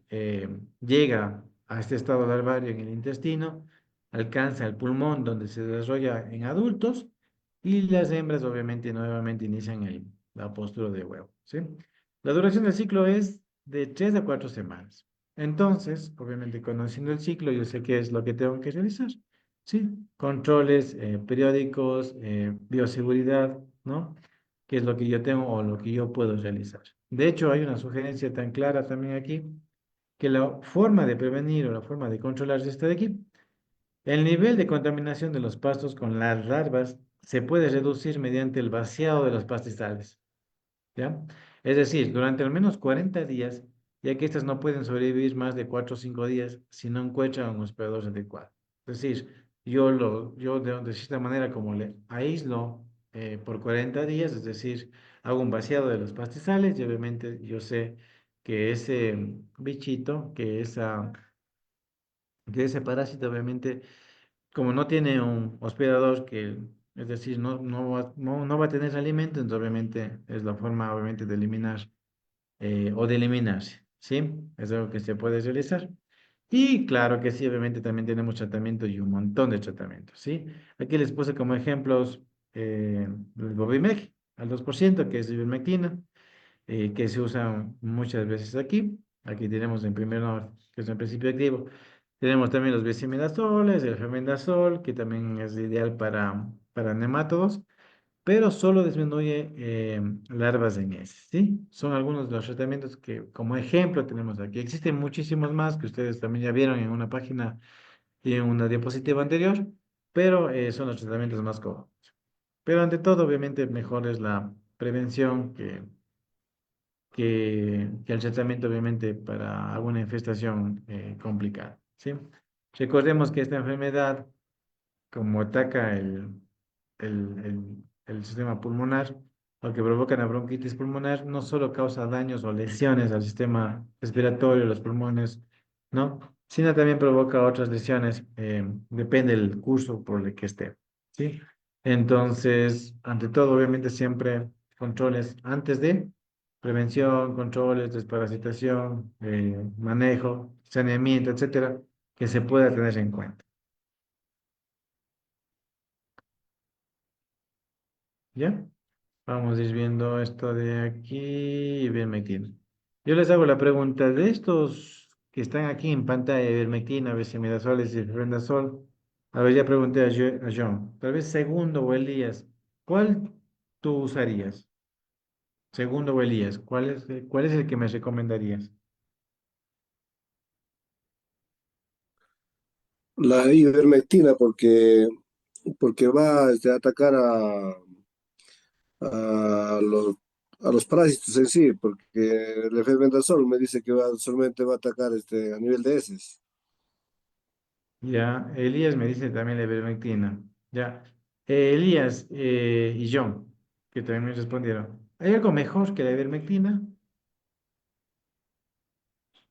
llega a este estado larvario en el intestino, alcanza el pulmón donde se desarrolla en adultos y las hembras obviamente nuevamente inician la postura de huevo, ¿sí? La duración del ciclo es de 3 a 4 semanas. Entonces, obviamente conociendo el ciclo, yo sé qué es lo que tengo que realizar, ¿sí? Controles periódicos, bioseguridad, ¿no? Qué es lo que yo tengo o lo que yo puedo realizar. De hecho, hay una sugerencia tan clara también aquí, que la forma de prevenir o la forma de controlar está de aquí. El nivel de contaminación de los pastos con las larvas se puede reducir mediante el vaciado de los pastizales, ¿ya? Es decir, durante al menos 40 días, ya que estas no pueden sobrevivir más de 4 o 5 días si no encuentran un hospedador adecuado. Es decir, yo de cierta manera como le aíslo por 40 días, es decir, hago un vaciado de los pastizales y obviamente yo sé que ese bichito, que ese parásito obviamente como no tiene un hospedador es decir, no va a tener alimento, entonces obviamente es la forma obviamente de eliminar o de eliminarse, ¿sí? Es algo que se puede realizar. Y claro que sí, obviamente también tenemos tratamiento y un montón de tratamientos, ¿sí? Aquí les puse como ejemplos el Bovimeg al 2% que es ivermectina, que se usa muchas veces aquí. Aquí tenemos en primer lugar, que es el principio activo. Tenemos también los becimidazoles, el fenbendazol, que también es ideal para nemátodos, pero solo disminuye larvas de heces, ¿sí? Son algunos de los tratamientos que, como ejemplo, tenemos aquí. Existen muchísimos más que ustedes también ya vieron en una página y en una diapositiva anterior, pero son los tratamientos más comunes. Pero ante todo, obviamente, mejor es la prevención que el tratamiento, obviamente, para alguna infestación complicada, ¿sí? Recordemos que esta enfermedad, como ataca el sistema pulmonar, lo que provoca la bronquitis pulmonar, no solo causa daños o lesiones al sistema respiratorio, los pulmones, ¿no? Sino también provoca otras lesiones, depende del curso por el que esté, ¿sí? Entonces, ante todo, obviamente siempre controles antes de prevención, controles, desparasitación, manejo, saneamiento, etcétera, que se pueda tener en cuenta. ¿Ya? Vamos a ir viendo esto de aquí y ivermectina. Yo les hago la pregunta de estos que están aquí en pantalla, ivermectina, besimidazol y fluindazol. A ver, ya pregunté a John. Tal vez segundo o Elías. ¿Cuál tú usarías? Segundo o Elías. Cuál es el que me recomendarías? La ivermectina porque va a atacar a los, a los parásitos en sí, porque el efebendazol me dice que solamente va a atacar a nivel de heces. Ya, Elías me dice también la ivermectina. Ya, Elías y John, que también me respondieron. ¿Hay algo mejor que la ivermectina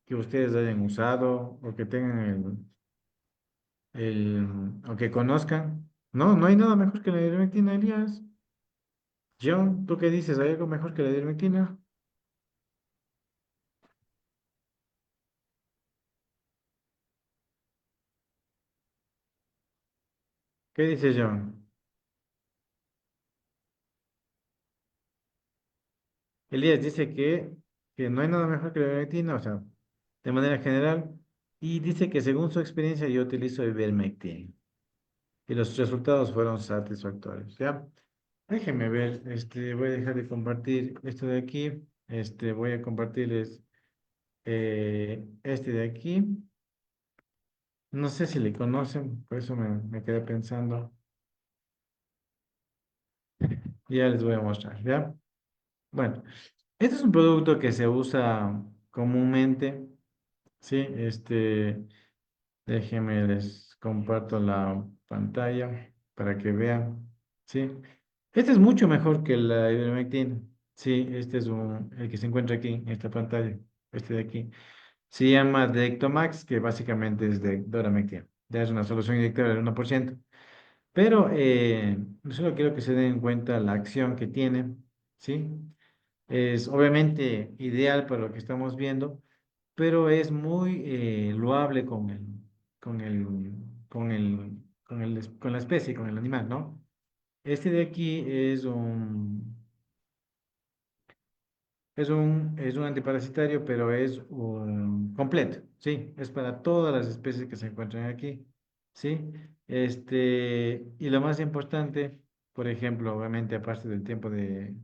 que ustedes hayan usado o que tengan o que conozcan? No, no hay nada mejor que la ivermectina, Elías. John, ¿tú qué dices? ¿Hay algo mejor que la ivermectina? ¿Qué dice John? Elías dice que no hay nada mejor que la ivermectina, o sea, de manera general, y dice que según su experiencia yo utilizo ivermectina. Y los resultados fueron satisfactorios, ¿ya? Déjenme ver, voy a dejar de compartir esto de aquí, voy a compartirles este de aquí, no sé si le conocen, por eso me quedé pensando, ya les voy a mostrar, ¿ya? Bueno, este es un producto que se usa comúnmente, ¿sí? Déjenme, les comparto la pantalla para que vean, ¿sí? Este es mucho mejor que la ivermectina. Sí, este es el que se encuentra aquí en esta pantalla, este de aquí. Se llama Dectomax, que básicamente es de Doramectina. Ya es una solución inyectable del 1%. Pero solo quiero que se den en cuenta la acción que tiene, ¿sí? Es obviamente ideal para lo que estamos viendo, pero es muy loable con el, con la especie, con el animal, ¿no? Este de aquí es un antiparasitario, pero es un completo, ¿sí? Es para todas las especies que se encuentran aquí, ¿sí? Y lo más importante, por ejemplo, obviamente, aparte del tiempo de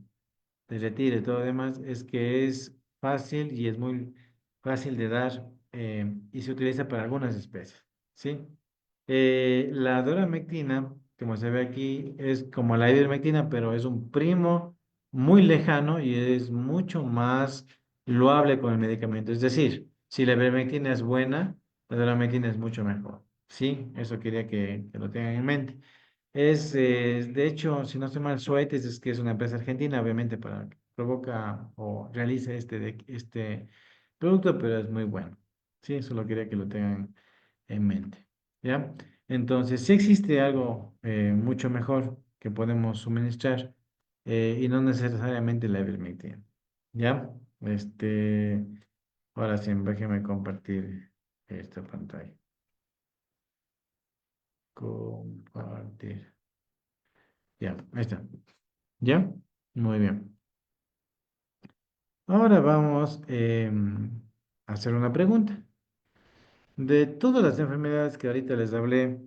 retiro y todo lo demás, es que es fácil y es muy fácil de dar y se utiliza para algunas especies, ¿sí? La doramectina, como se ve aquí, es como la ivermectina, pero es un primo muy lejano y es mucho más loable con el medicamento. Es decir, si la ivermectina es buena, la doramectina es mucho mejor, ¿sí? Eso quería que lo tengan en mente. De hecho, si no estoy mal, Zoetis es que es una empresa argentina, obviamente, para provoca o realiza este producto, pero es muy bueno. Sí, solo quería que lo tengan en mente. ¿Ya? Entonces, sí existe algo mucho mejor que podemos suministrar y no necesariamente la ivermectina. ¿Ya? Este, ahora sí, déjeme compartir esta pantalla. Compartir. Ya, ahí está. ¿Ya? Muy bien. Ahora vamos a hacer una pregunta. De todas las enfermedades que ahorita les hablé,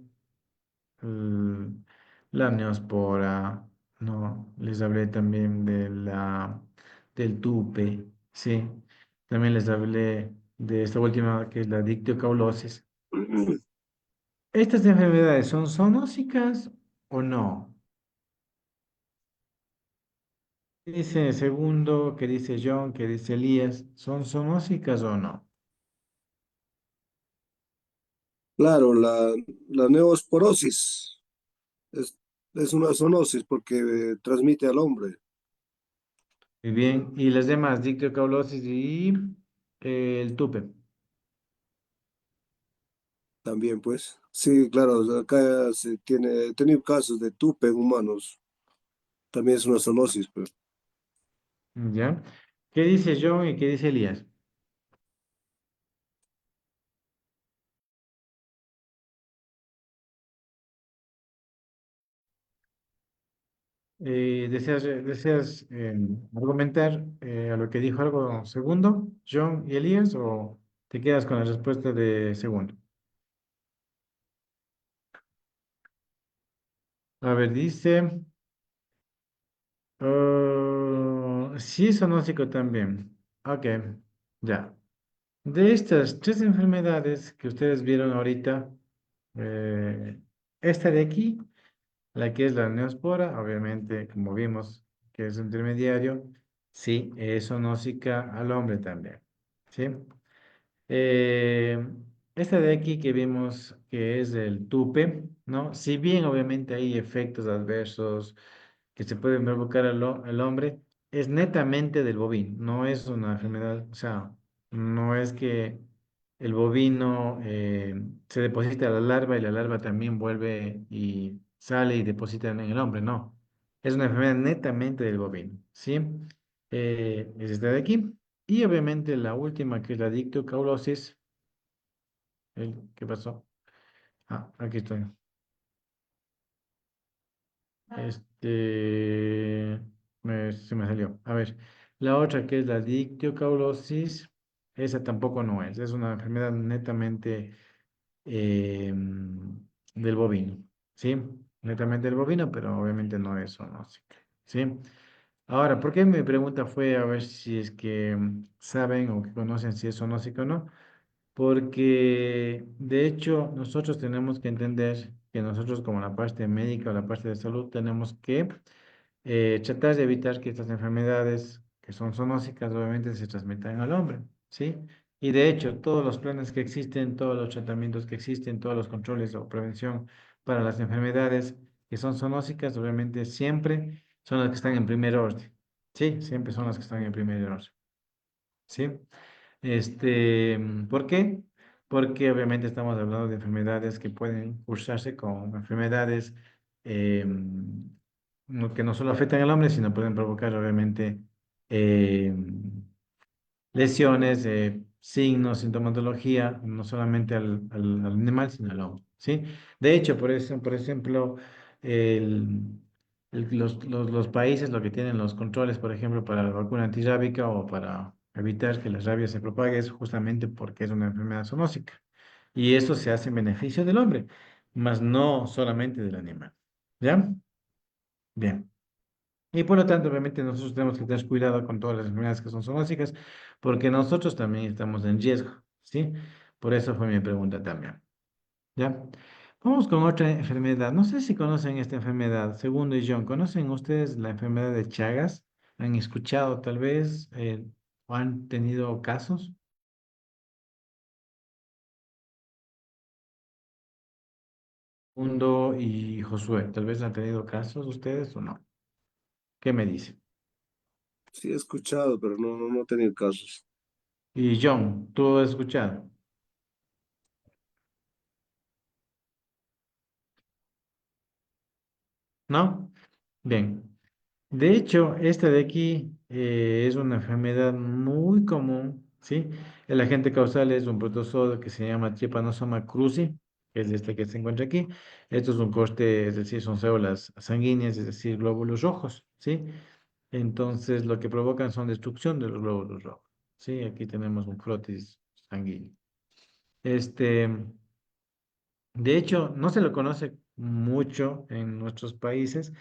l- la neospora, ¿no? Les hablé también del tupe, ¿sí? También les hablé de esta última que es la dictiocaulosis. ¿Estas enfermedades son zoonósicas o no? Dice segundo, que dice John, que dice Elías, ¿son zoonósicas o no? Claro, la neosporosis. Es una zoonosis porque transmite al hombre Muy bien. Y las demás, dictocaulosis y el tupe. también, pues. Sí, claro, acá se tiene, he tenido casos de tupe en humanos. También es una zoonosis, pues. ¿Ya? ¿Qué dice John y qué dice Elías? ¿Deseas argumentar a lo que dijo algo segundo, John y Elías, o te quedas con la respuesta de segundo? A ver, dice, sí, sonósico también. Ok, ya. De estas tres enfermedades que ustedes vieron ahorita, eh, esta de aquí, la que es la neospora, obviamente, como vimos, que es intermediario, sí, es zoonósica al hombre también, ¿sí? Eh, esta de aquí que vimos que es el tupe, ¿no? Si bien obviamente hay efectos adversos que se pueden provocar al hombre, es netamente del bovino, no es una enfermedad, o sea, no es que el bovino se deposita la larva y la larva también vuelve y sale y deposita en el hombre, no. Es una enfermedad netamente del bovino, ¿sí? Es esta de aquí. Y obviamente la última, que es la dictocaulosis. ¿Qué pasó? Ah, aquí estoy. Se me salió. A ver, la otra que es la dictocaulosis, esa tampoco no es. Es una enfermedad netamente del bovino. ¿Sí? Netamente del bovino, pero obviamente no es zoonósica. ¿Sí? Ahora, ¿por qué mi pregunta fue a ver si es que saben o que conocen si es zoonósica o no? Porque de hecho nosotros tenemos que entender que nosotros como la parte médica o la parte de salud tenemos que tratar de evitar que estas enfermedades que son zoonósicas obviamente se transmitan al hombre, ¿sí? Y de hecho todos los planes que existen, todos los tratamientos que existen, todos los controles o prevención para las enfermedades que son zoonósicas obviamente siempre son las que están en primer orden, ¿sí? Siempre son las que están en primer orden, ¿sí? ¿Por qué? Porque obviamente estamos hablando de enfermedades que pueden cursarse con enfermedades que no solo afectan al hombre, sino pueden provocar obviamente lesiones, signos, sintomatología, no solamente al animal, sino al hombre, ¿sí? De hecho, por ejemplo, el- los países lo que tienen los controles, por ejemplo, para la vacuna antirrábica o para evitar que la rabia se propague es justamente porque es una enfermedad zoonósica. Y eso se hace en beneficio del hombre, mas no solamente del animal. ¿Ya? Bien. Y por lo tanto, obviamente, nosotros tenemos que tener cuidado con todas las enfermedades que son zoonóticas, porque nosotros también estamos en riesgo, ¿sí? Por eso fue mi pregunta también, ¿ya? Vamos con otra enfermedad. No sé si conocen esta enfermedad. Segundo y John, ¿conocen ustedes la enfermedad de Chagas? ¿Han escuchado tal vez o han tenido casos? Mundo y Josué, ¿tal vez han tenido casos ustedes o no? ¿Qué me dicen? Sí, he escuchado, pero no he tenido casos. Y John, ¿tú has escuchado? ¿No? Bien. De hecho, esta de aquí es una enfermedad muy común, ¿sí? El agente causal es un protozoo que se llama Trypanosoma cruzi, que es este que se encuentra aquí. Esto es un corte, es decir, son células sanguíneas, es decir, glóbulos rojos, ¿sí? Entonces, lo que provocan son destrucción de los glóbulos rojos, ¿sí? Aquí tenemos un frotis sanguíneo. Este, de hecho, no se lo conoce mucho en nuestros países,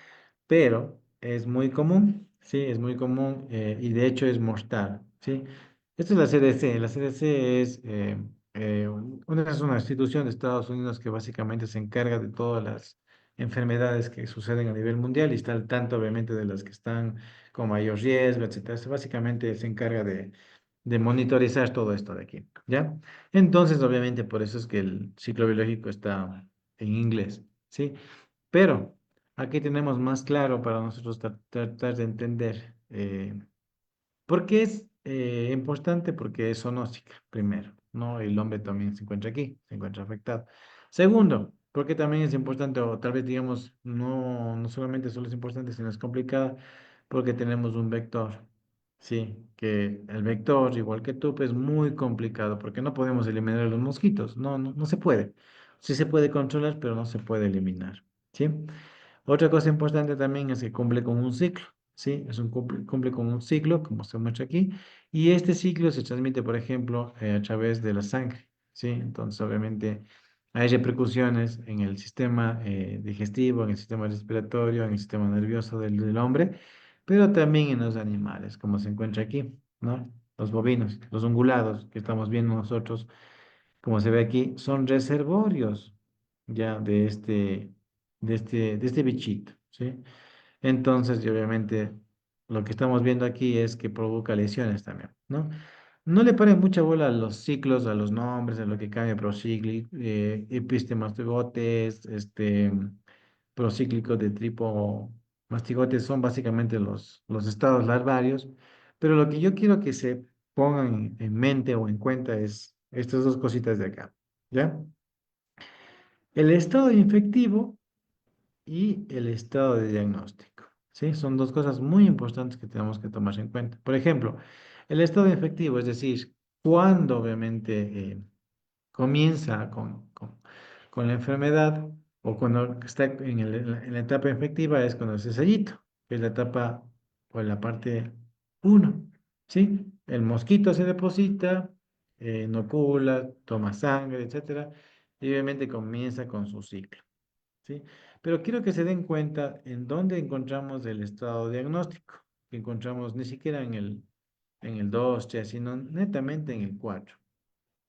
pero es muy común, sí, es muy común y de hecho es mortal, sí. Esto es la CDC. La CDC es una institución de Estados Unidos que básicamente se encarga de todas las enfermedades que suceden a nivel mundial y está al tanto, obviamente, de las que están con mayor riesgo, etcétera. Básicamente se encarga de monitorizar todo esto de aquí, ¿ya? Entonces, obviamente, por eso es que el ciclo biológico está en inglés, ¿sí? Pero aquí tenemos más claro para nosotros tratar de entender. ¿Por qué es importante? Porque es zoonóstica, primero, ¿no? El hombre también se encuentra aquí, se encuentra afectado. Segundo, porque también es importante, o tal vez digamos, no solamente solo es importante, sino es complicada, porque tenemos un vector. Sí, que el vector, igual que tú, pues es muy complicado, porque no podemos eliminar los mosquitos, no se puede. Sí se puede controlar, pero no se puede eliminar. ¿Sí? Otra cosa importante también es que cumple con un ciclo, ¿sí? Cumple con un ciclo, como se muestra aquí, y este ciclo se transmite, por ejemplo, a través de la sangre, ¿sí? Entonces, obviamente, hay repercusiones en el sistema digestivo, en el sistema respiratorio, en el sistema nervioso del hombre, pero también en los animales, como se encuentra aquí, ¿no? Los bovinos, los ungulados que estamos viendo nosotros como se ve aquí, son reservorios ya de este bichito, ¿sí? Entonces, y obviamente, lo que estamos viendo aquí es que provoca lesiones también, ¿no? No le paren mucha bola a los ciclos, a los nombres, a lo que cambia procíclico, epistemostigotes, procíclicos de tipo mastigotes son básicamente los estados larvarios, pero lo que yo quiero que se pongan en mente o en cuenta es estas dos cositas de acá, ¿ya? El estado infectivo y el estado de diagnóstico, ¿sí? Son dos cosas muy importantes que tenemos que tomar en cuenta. Por ejemplo, el estado infectivo, es decir, cuando obviamente comienza con la enfermedad o cuando está en la etapa infectiva es cuando es el sellito, que es la etapa o la parte uno, ¿sí? El mosquito se deposita, inocula, toma sangre, etcétera, y obviamente comienza con su ciclo, ¿sí? Pero quiero que se den cuenta en dónde encontramos el estado diagnóstico, que encontramos ni siquiera en el 2 3, sino netamente en el 4.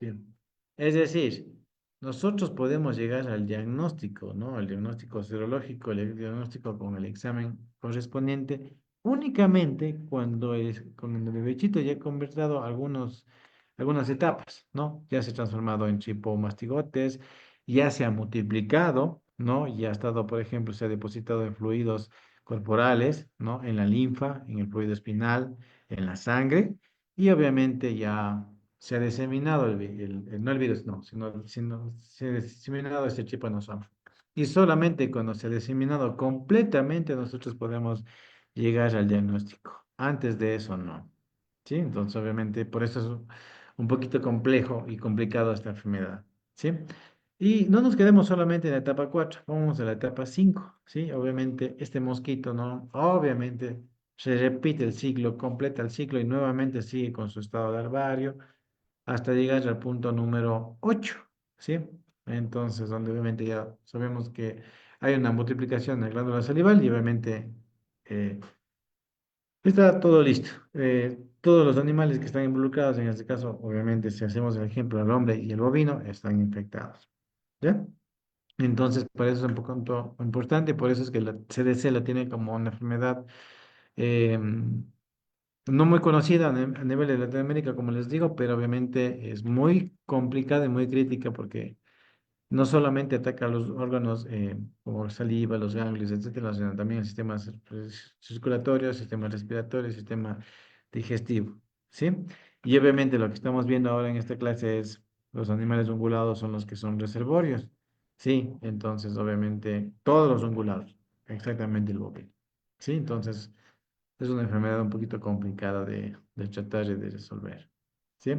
Bien. Es decir, nosotros podemos llegar al diagnóstico, ¿no? Al diagnóstico serológico, el diagnóstico con el examen correspondiente, únicamente cuando el bebechito ya ha convertido algunas etapas, ¿no? Ya se ha transformado en mastigotes, ya se ha multiplicado, ¿no? Ya ha estado, por ejemplo, se ha depositado en fluidos corporales, ¿no? En la linfa, en el fluido espinal, en la sangre, y obviamente ya se ha diseminado no el virus, no, sino se ha diseminado este chip en nosotros. Y solamente cuando se ha diseminado completamente nosotros podemos llegar al diagnóstico. Antes de eso, no. ¿Sí? Entonces, obviamente, por eso es un poquito complejo y complicado esta enfermedad. ¿Sí? Y no nos quedemos solamente en la etapa 4, vamos a la etapa 5. ¿Sí? Obviamente, este mosquito, ¿no? Obviamente, se repite el ciclo, completa el ciclo y nuevamente sigue con su estado larvario hasta llegar al punto número 8, ¿sí? Entonces, donde obviamente ya sabemos que hay una multiplicación en la glándula salival y obviamente eh, está todo listo. Todos los animales que están involucrados, en este caso, obviamente, si hacemos el ejemplo, el hombre y el bovino, están infectados, ¿ya? Entonces, por eso es un poco importante, por eso es que la CDC la tiene como una enfermedad eh, no muy conocida a nivel de Latinoamérica, como les digo, pero obviamente es muy complicada y muy crítica porque no solamente ataca los órganos como saliva, los ganglios, etcétera, sino también el sistema circulatorio, el sistema respiratorio, el sistema digestivo, ¿sí? Y obviamente lo que estamos viendo ahora en esta clase es los animales ungulados son los que son reservorios, ¿sí? Entonces, obviamente, todos los ungulados, exactamente el bovino, ¿sí? Entonces, es una enfermedad un poquito complicada de tratar y de resolver, ¿sí?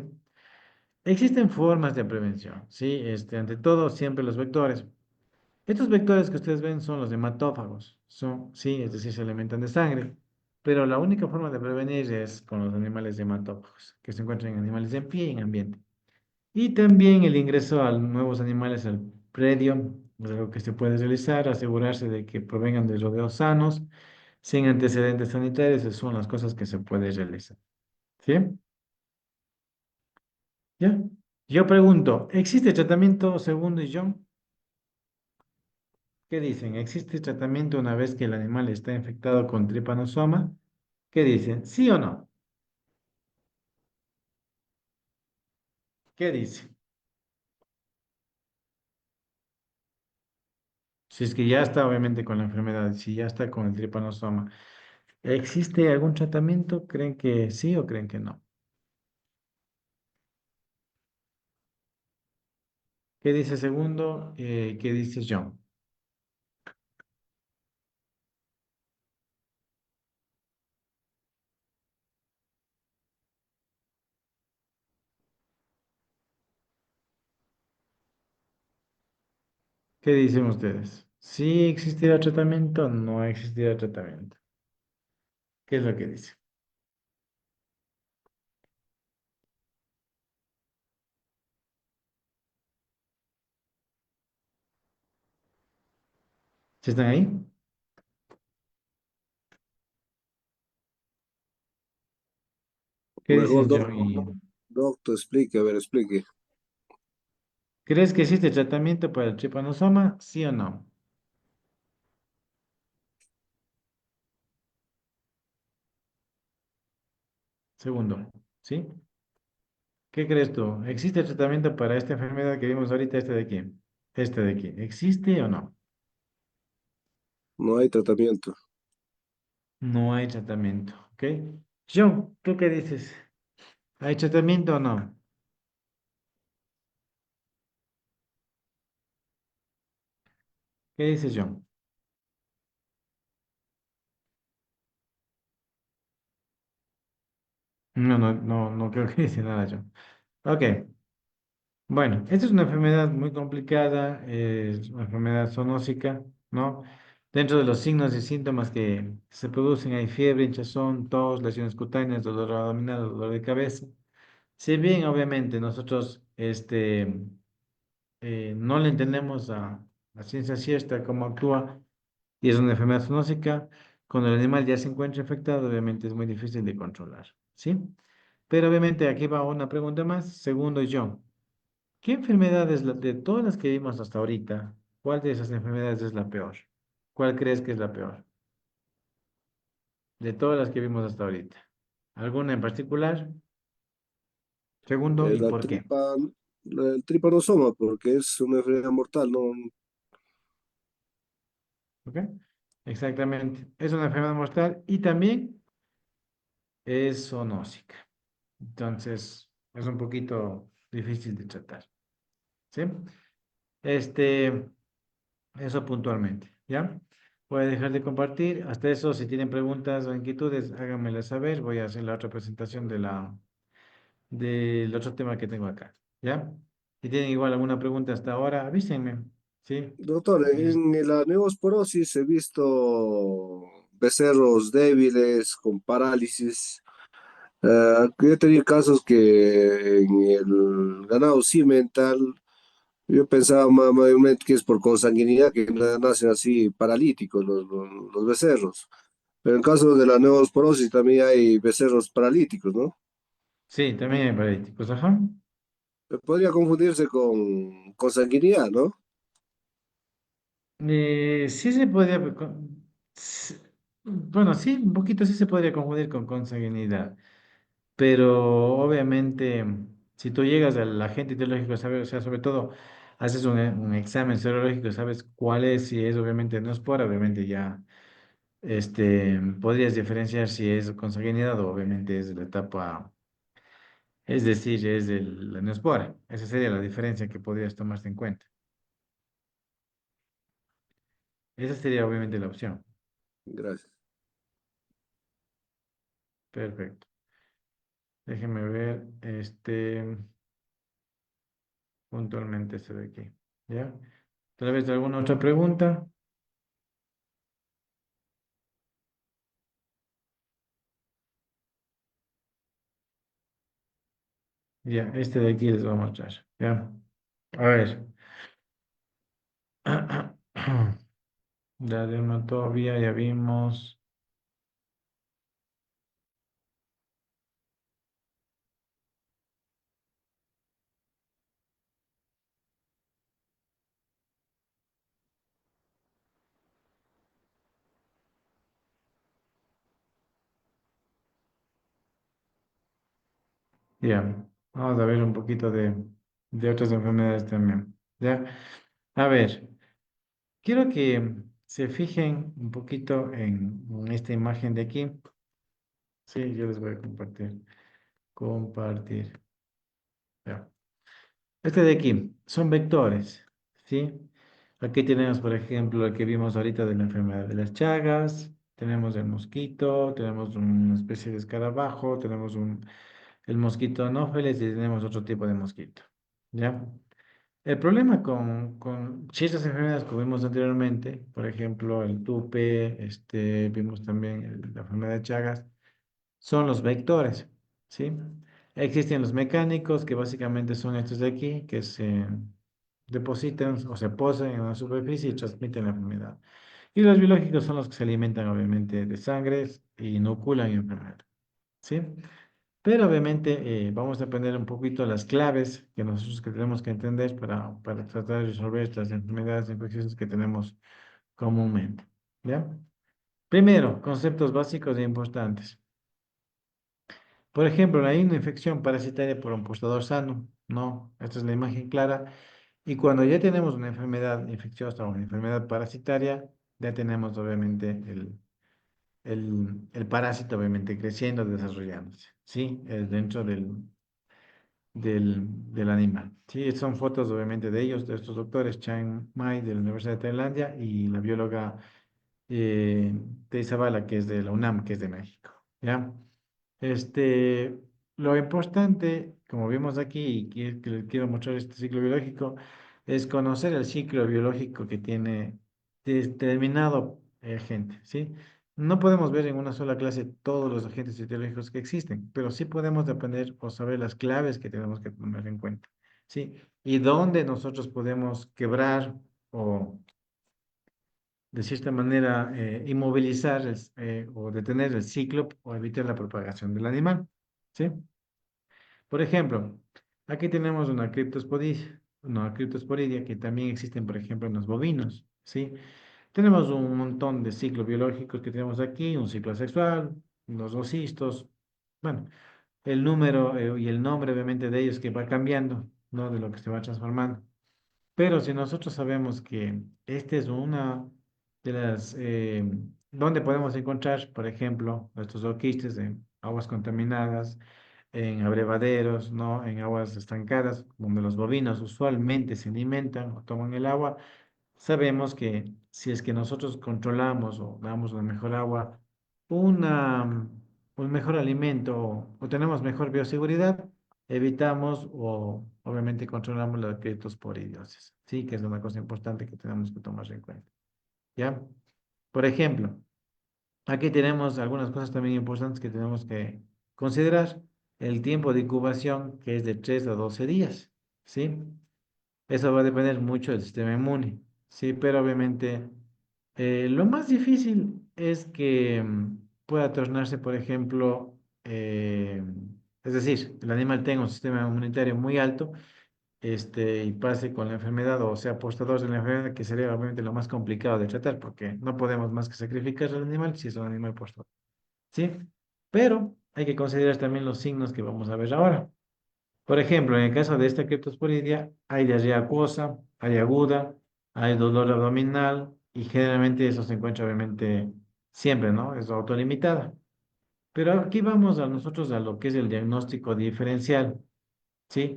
Existen formas de prevención, ¿sí? Ante todo, siempre los vectores. Estos vectores que ustedes ven son los hematófagos, sí, es decir, se alimentan de sangre, pero la única forma de prevenir es con los animales hematófagos, que se encuentran en animales en pie y en ambiente. Y también el ingreso a nuevos animales al predio, es algo que se puede realizar, asegurarse de que provengan de rodeos sanos, sin antecedentes sanitarios, esas son las cosas que se puede realizar, ¿sí? ¿Ya? Yo pregunto, ¿existe tratamiento segundo y John? ¿Qué dicen? ¿Existe tratamiento una vez que el animal está infectado con tripanosoma? ¿Qué dicen? ¿Sí o no? ¿Qué dicen? Si es que ya está obviamente con la enfermedad, si ya está con el tripanosoma, ¿existe algún tratamiento? ¿Creen que sí o creen que no? ¿Qué dice segundo? ¿Qué dice John? ¿Qué dicen ustedes? ¿Sí existirá tratamiento? ¿No existirá tratamiento? ¿Qué es lo que dice? ¿Sí están ahí? ¿Qué Mejor, dices, John? doctor, explique, a ver, explique. ¿Crees que existe tratamiento para el trypanosoma? ¿Sí o no? Segundo, ¿sí? ¿Qué crees tú? ¿Existe tratamiento para esta enfermedad que vimos ahorita, este de aquí? Este de aquí. ¿Existe o no? No hay tratamiento. No hay tratamiento, ¿ok? John, ¿tú qué dices? ¿Hay tratamiento o no? ¿Qué dices, John? No creo que dice nada, John. Ok, bueno, esta es una enfermedad muy complicada, es una enfermedad zoonósica, ¿no? Dentro de los signos y síntomas que se producen hay fiebre, hinchazón, tos, lesiones cutáneas, dolor abdominal, dolor de cabeza. Si bien, obviamente, nosotros no le entendemos a ciencia cierta cómo actúa y es una enfermedad zoonósica, cuando el animal ya se encuentra infectado, obviamente es muy difícil de controlar, ¿sí? Pero obviamente aquí va una pregunta más. Segundo, John, ¿qué enfermedad es de todas las que vimos hasta ahorita? ¿Cuál de esas enfermedades es la peor? ¿Cuál crees que es la peor? De todas las que vimos hasta ahorita. ¿Alguna en particular? Segundo, ¿y La por qué? tripa, el tripanosoma, porque es una enfermedad mortal, ¿no? ¿Ok? Exactamente. Es una enfermedad mortal y también es zoonósica. Entonces, es un poquito difícil de tratar. ¿Sí? Este, eso puntualmente. ¿Ya? Voy a dejar de compartir. Hasta eso, si tienen preguntas o inquietudes, háganmelas saber. Voy a hacer la otra presentación del otro tema que tengo acá. ¿Ya? Si tienen igual alguna pregunta hasta ahora, avísenme. ¿Sí? Doctor, Es- en la neosporosis he visto becerros débiles con parálisis. Yo he tenido casos que en el ganado cimental, yo pensaba mayormente que es por consanguinidad que nacen así paralíticos los becerros. Pero en caso de la neosporosis también hay becerros paralíticos, ¿no? sí, también hay paralíticos. Ajá. Podría confundirse con consanguinidad, ¿no? Sí se podría, bueno, sí, un poquito sí se podría confundir con consanguinidad, pero obviamente si tú llegas al agente etiológico, sabes, o sea, sobre todo haces un examen serológico, sabes cuál es, si es obviamente no es por, obviamente ya podrías diferenciar si es consanguinidad o obviamente es de la etapa, es decir, es de la neospora. Esa sería la diferencia que podrías tomarse en cuenta. Esa sería obviamente la opción. Gracias. Perfecto. Déjeme ver, puntualmente esto de aquí. ¿Ya? ¿Tal vez alguna otra pregunta? Ya, este de aquí les voy a mostrar. ¿Ya? A ver. La dermatología ya vimos. Ya. Vamos a ver un poquito de otras enfermedades también. ¿Ya? A ver. quiero que se fijen un poquito en esta imagen de aquí. Sí, yo les voy a compartir. Compartir. Ya. Este de aquí son vectores, ¿sí? Aquí tenemos, por ejemplo, el que vimos ahorita de la enfermedad de las Chagas, tenemos el mosquito, tenemos una especie de escarabajo, tenemos el mosquito anófeles y tenemos otro tipo de mosquito, ¿ya? El problema con ciertas enfermedades que vimos anteriormente, por ejemplo, el tupe, vimos también la enfermedad de Chagas, son los vectores, ¿sí? Existen los mecánicos, que básicamente son estos de aquí, que se depositan o se posan en una superficie y transmiten la enfermedad. Y los biológicos son los que se alimentan, obviamente, de sangre y inoculan enfermedad, ¿sí? Pero obviamente vamos a aprender un poquito las claves que nosotros que tenemos que entender para tratar de resolver estas enfermedades infecciosas que tenemos comúnmente, ¿ya? Primero, conceptos básicos e importantes. Por ejemplo, hay una infección parasitaria por un portador sano, ¿no? Esta es la imagen clara. Y cuando ya tenemos una enfermedad infecciosa o una enfermedad parasitaria, ya tenemos obviamente el parásito obviamente creciendo, desarrollándose, ¿sí? Dentro del animal. Sí, son fotos obviamente de ellos, de estos doctores, Chiang Mai de la Universidad de Tailandia y la bióloga eh, Tei Zavala, que es de la UNAM, que es de México, ¿ya? Este, lo importante, como vimos aquí, y que les quiero mostrar este ciclo biológico, es conocer el ciclo biológico que tiene determinado agente, ¿sí? No podemos ver en una sola clase todos los agentes fisiológicos que existen, pero sí podemos aprender o saber las claves que tenemos que tener en cuenta, ¿sí? Y dónde nosotros podemos quebrar o de cierta manera, inmovilizar o detener el ciclo o evitar la propagación del animal, ¿sí? Por ejemplo, aquí tenemos una criptosporidia que también existen, por ejemplo, en los bovinos, ¿sí? Tenemos un montón de ciclos biológicos que tenemos aquí, un ciclo sexual, los oocistos, bueno, el número y el nombre, obviamente, de ellos que va cambiando, ¿no? De lo que se va transformando. Pero si nosotros sabemos que esta es una de las, donde podemos encontrar, por ejemplo, estos zoquistes en aguas contaminadas, en abrevaderos, ¿no? En aguas estancadas, donde los bovinos usualmente se alimentan o toman el agua, sabemos que si es que nosotros controlamos o damos una mejor agua, una, un mejor alimento o tenemos mejor bioseguridad, evitamos o obviamente controlamos los criptosporidiosis. Sí, que es una cosa importante que tenemos que tomar en cuenta. ¿Ya? Por ejemplo, aquí tenemos algunas cosas también importantes que tenemos que considerar. El tiempo de incubación, que es de 3 a 12 días. ¿Sí? Eso va a depender mucho del sistema inmune, sí, pero obviamente lo más difícil es que pueda tornarse, por ejemplo, es decir, el animal tenga un sistema inmunitario muy alto, y pase con la enfermedad o sea portador de la enfermedad, que sería obviamente lo más complicado de tratar, porque no podemos más que sacrificar al animal si es un animal portador, ¿sí? Pero hay que considerar también los signos que vamos a ver ahora. Por ejemplo, en el caso de esta criptosporidia, hay diarrea acuosa, hay aguda, hay dolor abdominal y generalmente eso se encuentra obviamente siempre, ¿no? Es autolimitada. Pero aquí vamos a nosotros a lo que es el diagnóstico diferencial, ¿sí?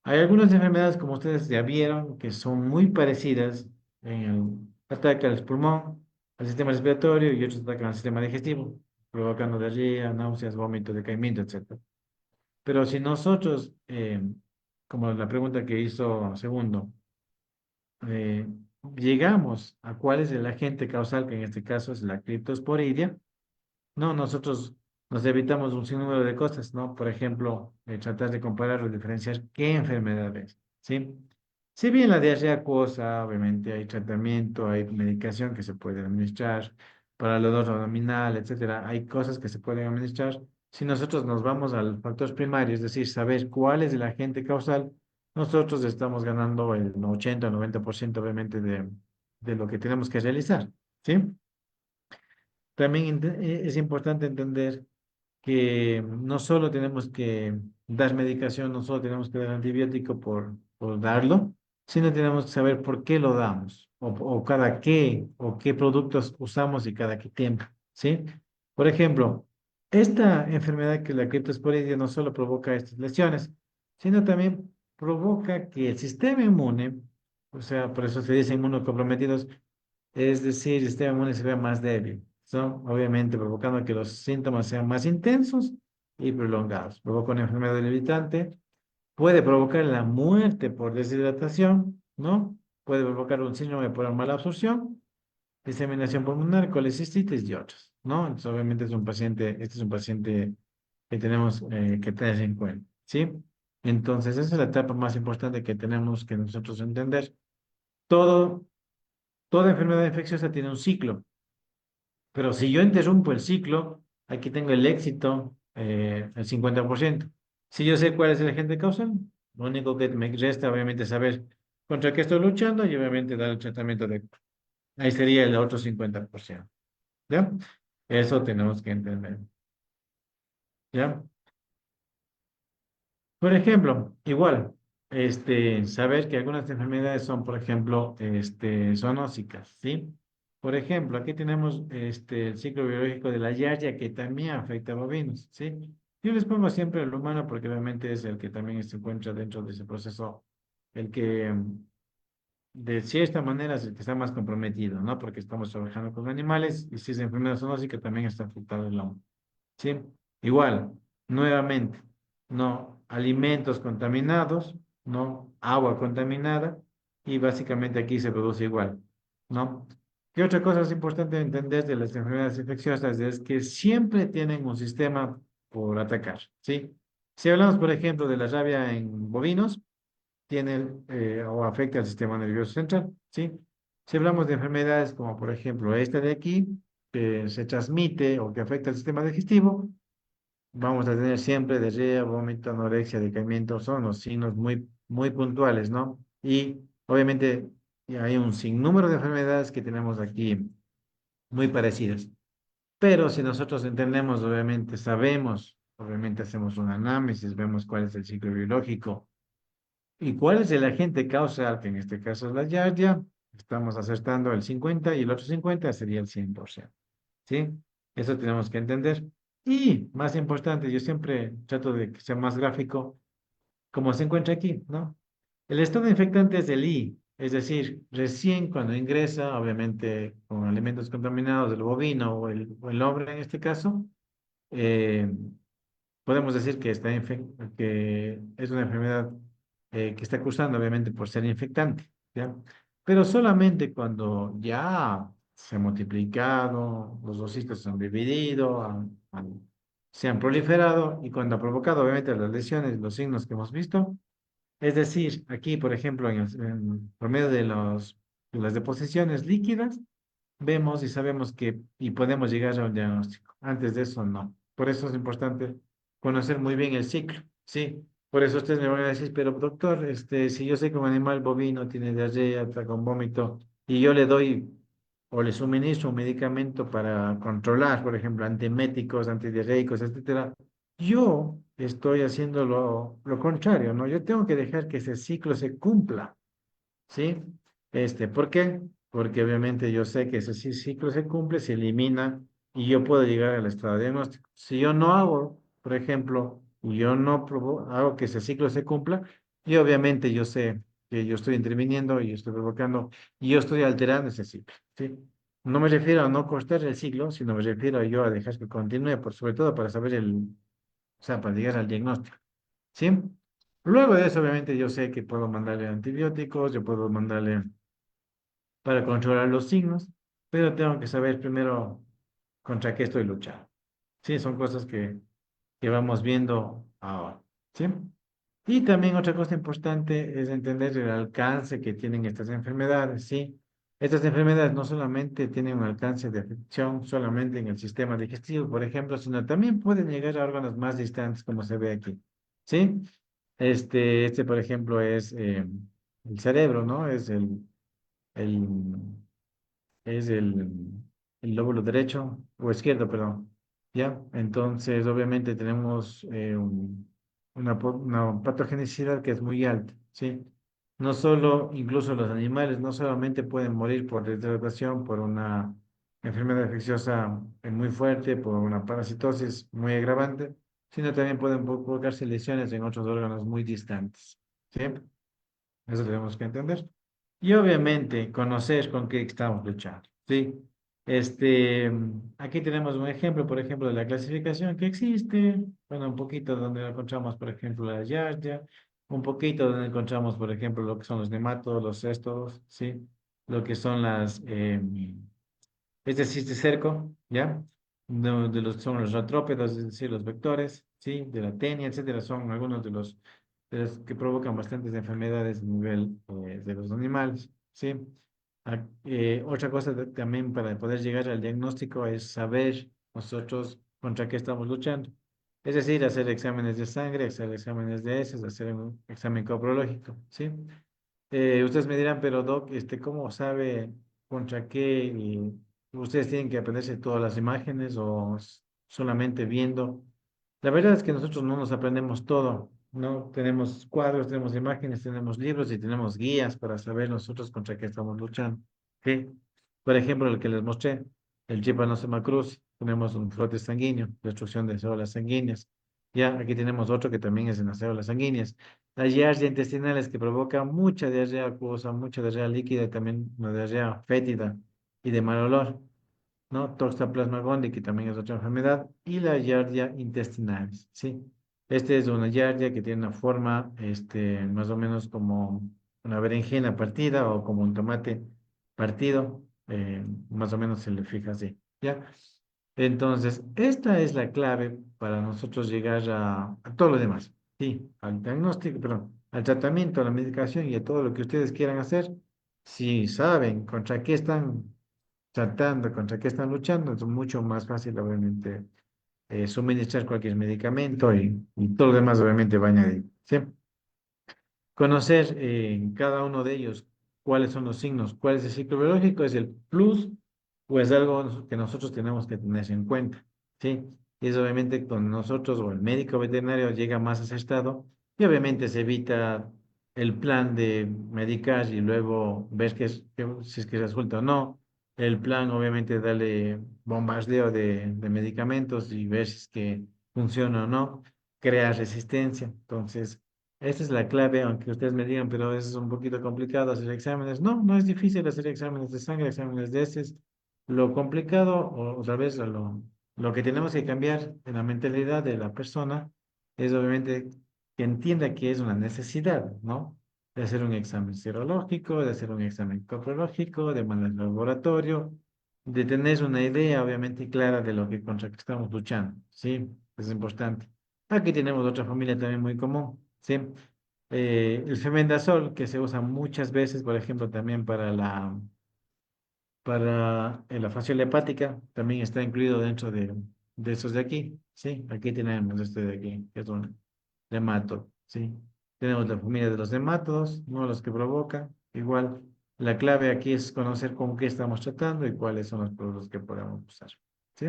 Hay algunas enfermedades, como ustedes ya vieron, que son muy parecidas en el ataque al pulmón, al sistema respiratorio y otros atacan al sistema digestivo, provocando diarrea, náuseas, vómitos, decaimiento, etc. Pero si nosotros, como la pregunta que hizo segundo, eh, llegamos a cuál es el agente causal, que en este caso es la criptosporidia, no, nosotros nos evitamos un sinnúmero de cosas, ¿no? Por ejemplo, tratar de comparar o diferenciar qué enfermedad es, ¿sí? Si bien la diarrea acuosa, obviamente hay tratamiento, hay medicación que se puede administrar para el dolor abdominal, etcétera, hay cosas que se pueden administrar. Si nosotros nos vamos al factor primario, es decir, saber cuál es el agente causal, nosotros estamos ganando el 80 o 90% obviamente de lo que tenemos que realizar, ¿sí? También es importante entender que no solo tenemos que dar medicación, no solo tenemos que dar antibiótico por darlo, sino tenemos que saber por qué lo damos. o cada qué, o qué productos usamos y cada qué tiempo, ¿sí? Por ejemplo, esta enfermedad que es la criptosporidia no solo provoca estas lesiones, sino también provoca que el sistema inmune, o sea, por eso se dice inmunocomprometidos, es decir, el sistema inmune se ve más débil, ¿no? Obviamente provocando que los síntomas sean más intensos y prolongados. Provoca una enfermedad debilitante, puede provocar la muerte por deshidratación, ¿no? Puede provocar un síndrome por mala absorción, diseminación pulmonar, colecistitis y otros, ¿no? Entonces, obviamente este es un paciente que tenemos que tener en cuenta, ¿sí? Entonces, esa es la etapa más importante que tenemos que nosotros entender. Todo, toda enfermedad infecciosa tiene un ciclo, pero si yo interrumpo el ciclo, aquí tengo el éxito, el 50%. Si yo sé cuál es el agente causal, lo único que me resta, obviamente, es saber contra qué estoy luchando y, obviamente, dar el tratamiento de... Ahí sería el otro 50%. ¿Ya? Eso tenemos que entender. ¿Ya? Por ejemplo, igual, saber que algunas enfermedades son, por ejemplo, zoonósicas, ¿sí? Por ejemplo, aquí tenemos el ciclo biológico de la Yardia que también afecta a bovinos, ¿sí? Yo les pongo siempre el humano porque obviamente es el que también se encuentra dentro de ese proceso, el que de cierta manera es el que está más comprometido, ¿no? Porque estamos trabajando con animales y si es enfermedad zoonósica también está afectado el hombre. ¿Sí? Igual, nuevamente, no alimentos contaminados, no agua contaminada, y básicamente aquí se produce igual, ¿no? ¿Qué otra cosa es importante entender de las enfermedades infecciosas? Es que siempre tienen un sistema por atacar, ¿sí? Si hablamos, por ejemplo, de la rabia en bovinos, tiene o afecta al sistema nervioso central, ¿sí? Si hablamos de enfermedades como, por ejemplo, esta de aquí, que se transmite o que afecta al sistema digestivo, vamos a tener siempre diarrea, vómito, anorexia, decaimiento, son los signos muy, muy puntuales, ¿no? Y obviamente hay un sinnúmero de enfermedades que tenemos aquí muy parecidas. Pero si nosotros entendemos, obviamente sabemos, obviamente hacemos un análisis, vemos cuál es el ciclo biológico y cuál es el agente causal, que en este caso es la yardia, estamos acertando el 50 y el otro 50 sería el 100%. ¿Sí? Eso tenemos que entender. Y más importante, yo siempre trato de que sea más gráfico, como se encuentra aquí, ¿no? El estado infectante es el I, es decir, recién cuando ingresa, obviamente con alimentos contaminados del bovino o el hombre en este caso, eh, podemos decir que, que es una enfermedad que está cursando, obviamente, por ser infectante, ¿ya? Pero solamente cuando ya se ha multiplicado, los ocitos se han dividido, se han proliferado y cuando ha provocado, obviamente, las lesiones, los signos que hemos visto. Es decir, aquí, por ejemplo, por medio de de las deposiciones líquidas, vemos y sabemos que, y podemos llegar a un diagnóstico. Antes de eso, no. Por eso es importante conocer muy bien el ciclo, ¿sí? Por eso ustedes me van a decir, pero doctor, si yo sé que un animal bovino tiene diarrea, está con vómito, y yo le doy o le suministro un medicamento para controlar, por ejemplo, antieméticos, antidiarreicos, etcétera, yo estoy haciendo lo contrario, ¿no? Yo tengo que dejar que ese ciclo se cumpla. ¿Sí? ¿Por qué? Porque obviamente yo sé que ese ciclo se cumple, se elimina y yo puedo llegar al estado de diagnóstico. Si yo no hago, por ejemplo, y yo no hago que ese ciclo se cumpla, y obviamente yo sé que yo estoy interviniendo y estoy provocando y yo estoy alterando ese ciclo, ¿sí? No me refiero a no cortar el ciclo, sino me refiero a yo a dejar que continúe, por sobre todo para saber o sea, para llegar al diagnóstico. ¿Sí? Luego de eso, obviamente, yo sé que puedo mandarle antibióticos, yo puedo mandarle para controlar los signos, pero tengo que saber primero contra qué estoy luchando. Sí, son cosas que vamos viendo ahora. ¿Sí? Y también otra cosa importante es entender el alcance que tienen estas enfermedades. ¿Sí? Estas enfermedades no solamente tienen un alcance de afección solamente en el sistema digestivo, por ejemplo, sino también pueden llegar a órganos más distantes, como se ve aquí. ¿Sí? Por ejemplo, es el cerebro, ¿no? El, es el lóbulo derecho o izquierdo, perdón. ¿Ya? Entonces, obviamente tenemos una patogenicidad que es muy alta, ¿sí? no solo, incluso los animales, no solamente pueden morir por deshidratación, por una enfermedad infecciosa muy fuerte, por una parasitosis muy agravante, sino también pueden provocarse lesiones en otros órganos muy distantes. ¿Sí? Eso tenemos que entender. Y obviamente conocer con qué estamos luchando. ¿Sí? Aquí tenemos un ejemplo, por ejemplo, de la clasificación que existe. Bueno, un poquito donde encontramos, por ejemplo, la Giardia, un poquito donde encontramos, por ejemplo, lo que son los nematodos, los céstodos, ¿sí? Lo que son este cisticerco, ¿ya? Son los retrópedos, es decir, los vectores, ¿sí? De la tenia, etcétera, son algunos de los que provocan bastantes enfermedades a nivel de los animales, ¿sí? Otra cosa también para poder llegar al diagnóstico es saber nosotros contra qué estamos luchando. Es decir, hacer exámenes de sangre, hacer exámenes de heces, hacer un examen coprológico, ¿sí? Ustedes me dirán, pero Doc, ¿cómo sabe contra qué? Y ustedes tienen que aprenderse todas las imágenes o solamente viendo. La verdad es que nosotros no nos aprendemos todo, ¿no? Tenemos cuadros, tenemos imágenes, tenemos libros y tenemos guías para saber nosotros contra qué estamos luchando. ¿Sí? Por ejemplo, el que les mostré, el Trypanosoma cruzi, tenemos un frote sanguíneo, destrucción de células sanguíneas. Ya, aquí tenemos otro que también es en las células sanguíneas. Las diarrea intestinales que provoca mucha diarrea acuosa, mucha diarrea líquida, y también una diarrea fétida y de mal olor, ¿no? Toxoplasma gondii, que también es otra enfermedad, y la giardia intestinalis, ¿sí? Este es una giardia que tiene una forma, más o menos como una berenjena partida o como un tomate partido, más o menos se le fija así, ¿ya? Entonces, esta es la clave para nosotros llegar a todo lo demás, ¿sí? Al diagnóstico, perdón, al tratamiento, a la medicación y a todo lo que ustedes quieran hacer. Si saben contra qué están tratando, contra qué están luchando, es mucho más fácil, obviamente, suministrar cualquier medicamento y todo lo demás, obviamente, va añadido, ¿sí? Conocer en cada uno de ellos cuáles son los signos, cuál es el ciclo biológico, es el plus o es algo que nosotros tenemos que tener en cuenta, ¿sí? Y es obviamente con nosotros o el médico veterinario llega más acertado y obviamente se evita el plan de medicar y luego ver si es que resulta o no. El plan obviamente darle bombardeo de medicamentos y ver si es que funciona o no, crea resistencia. Entonces, esta es la clave, aunque ustedes me digan, pero es un poquito complicado hacer exámenes. No, no es difícil hacer exámenes de sangre, exámenes de heces. Lo complicado, o otra vez, lo que tenemos que cambiar en la mentalidad de la persona es obviamente que entienda que es una necesidad, ¿no? De hacer un examen serológico, de hacer un examen coprológico, de mandar al laboratorio, de tener una idea obviamente clara de lo que contra que estamos luchando, ¿sí? Es importante. Aquí tenemos otra familia también muy común. Sí, el femendazol que se usa muchas veces, por ejemplo, también para la fascia hepática, también está incluido dentro de esos de aquí. Sí, aquí tenemos este de aquí, que es un nemato. Sí, tenemos la familia de los nematodos, no los que provocan. Igual, la clave aquí es conocer con qué estamos tratando y cuáles son los productos que podemos usar. Sí,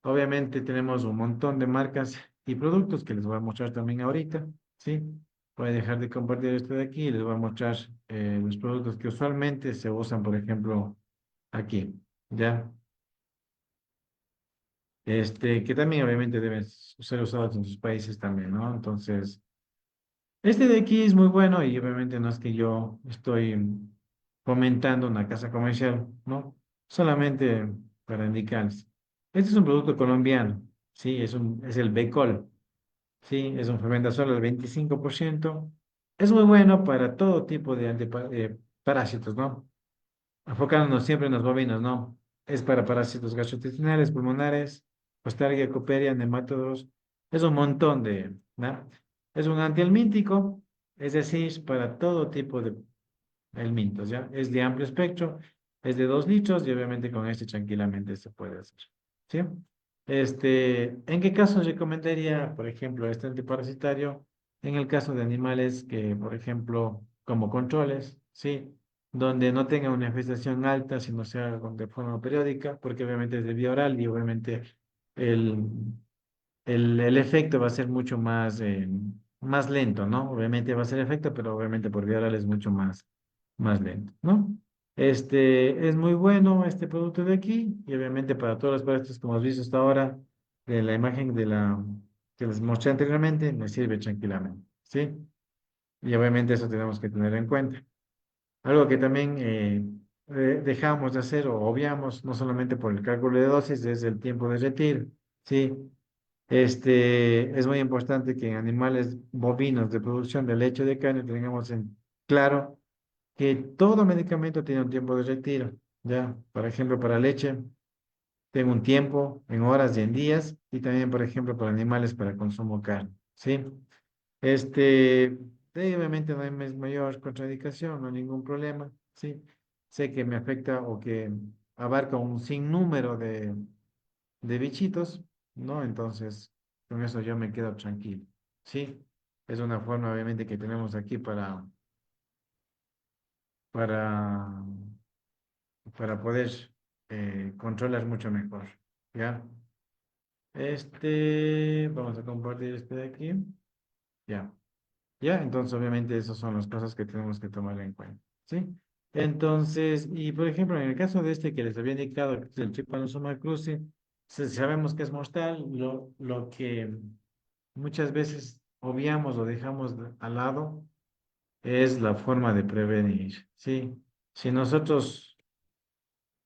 obviamente tenemos un montón de marcas y productos que les voy a mostrar también ahorita. Sí. Voy a dejar de compartir esto de aquí y les voy a mostrar los productos que usualmente se usan, por ejemplo, aquí, ¿ya? Que también obviamente deben ser usados en sus países también, ¿no? Entonces, este de aquí es muy bueno y obviamente no es que yo estoy fomentando una casa comercial, ¿no? Solamente para indicarles. Este es un producto colombiano, ¿sí? Es el Becol. Sí, es un fermentazol al 25%. Es muy bueno para todo tipo de parásitos, ¿no? Enfocándonos siempre en los bovinos, ¿no? Es para parásitos gastrointestinales, pulmonares, Postardia, Coperia, nematodos. Es un montón ¿no? Es un antihelmíntico, es decir, para todo tipo de helmintos, ¿ya? Es de amplio espectro, es de 2 litros y obviamente con este tranquilamente se puede hacer, ¿sí? ¿En qué casos recomendaría, por ejemplo, este antiparasitario? En el caso de animales que, por ejemplo, como controles, ¿sí? Donde no tenga una infestación alta, sino sea de forma periódica, porque obviamente es de vía oral y obviamente el, el efecto va a ser mucho más más lento, ¿no? Obviamente va a hacer efecto, pero obviamente por vía oral es mucho más lento, ¿no? Es muy bueno este producto de aquí y obviamente para todas las partes, como has visto hasta ahora, de la imagen que les mostré anteriormente, me sirve tranquilamente, ¿sí? Y obviamente eso tenemos que tener en cuenta. Algo que también dejamos de hacer o obviamos, no solamente por el cálculo de dosis, es el tiempo de retiro, ¿sí? Es muy importante que en animales bovinos de producción de leche de carne tengamos en claro que todo medicamento tiene un tiempo de retiro, ¿ya? Por ejemplo, para leche, tengo un tiempo en horas y en días, y también, por ejemplo, para animales para consumo carne, ¿sí? Este, obviamente no hay mayor contraindicación, no hay ningún problema, ¿sí? Sé que me afecta o que abarca un sinnúmero de bichitos, ¿no? Entonces, con eso yo me quedo tranquilo, ¿sí? Es una forma, obviamente, que tenemos aquí para, para poder controlar mucho mejor, ¿ya? Vamos a compartir este de aquí, ya. Ya, entonces obviamente esas son las cosas que tenemos que tomar en cuenta, ¿sí? Entonces, y por ejemplo, en el caso de este que les había indicado, que es el Trypanosoma cruzi, sabemos que es mortal, lo que muchas veces obviamos o dejamos al lado es la forma de prevenir, ¿sí? Si nosotros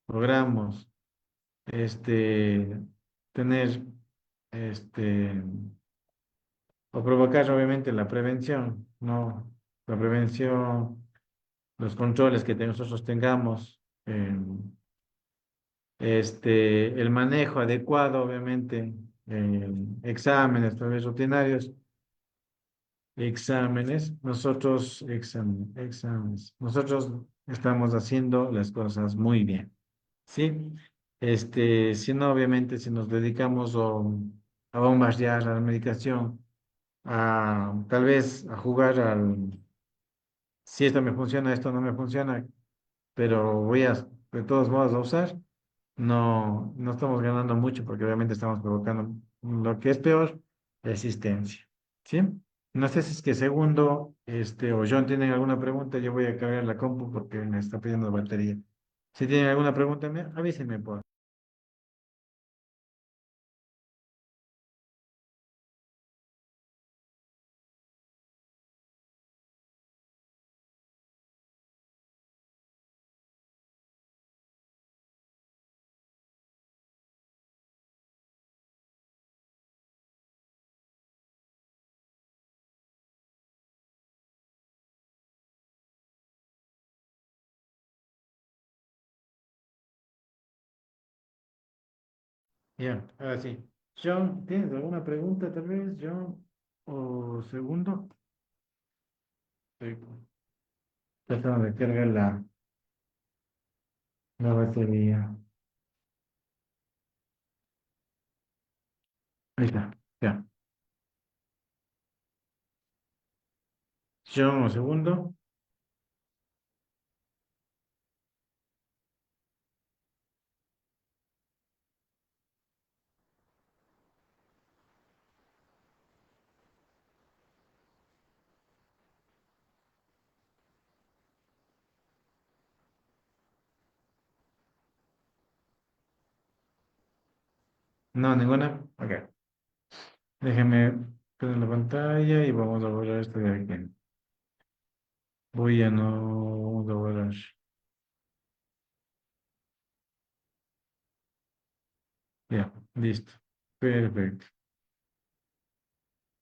logramos, este, tener, este, o provocar obviamente la prevención, ¿no? La prevención, los controles que nosotros tengamos, el manejo adecuado, obviamente, exámenes, tal vez rutinarios, exámenes, nosotros estamos haciendo las cosas muy bien, ¿sí? Si no, obviamente, si nos dedicamos a bombardear a la medicación, tal vez a jugar si esto me funciona, esto no me funciona, pero voy de todos modos a usar, no estamos ganando mucho porque obviamente estamos provocando lo que es peor, resistencia. ¿Sí? No sé si es que segundo, o John tienen alguna pregunta, yo voy a cargar la compu porque me está pidiendo batería. Si tienen alguna pregunta, avísenme por. Ya, ahora sí. John, ¿tienes alguna pregunta tal vez, John? O segundo, estoy tratando de cargar la batería. Ahí está, ya. John, o segundo. No, ninguna. Ok. Déjeme poner la pantalla y vamos a borrar esto de aquí. Voy a no vamos a borrar. Ya, listo. Perfecto.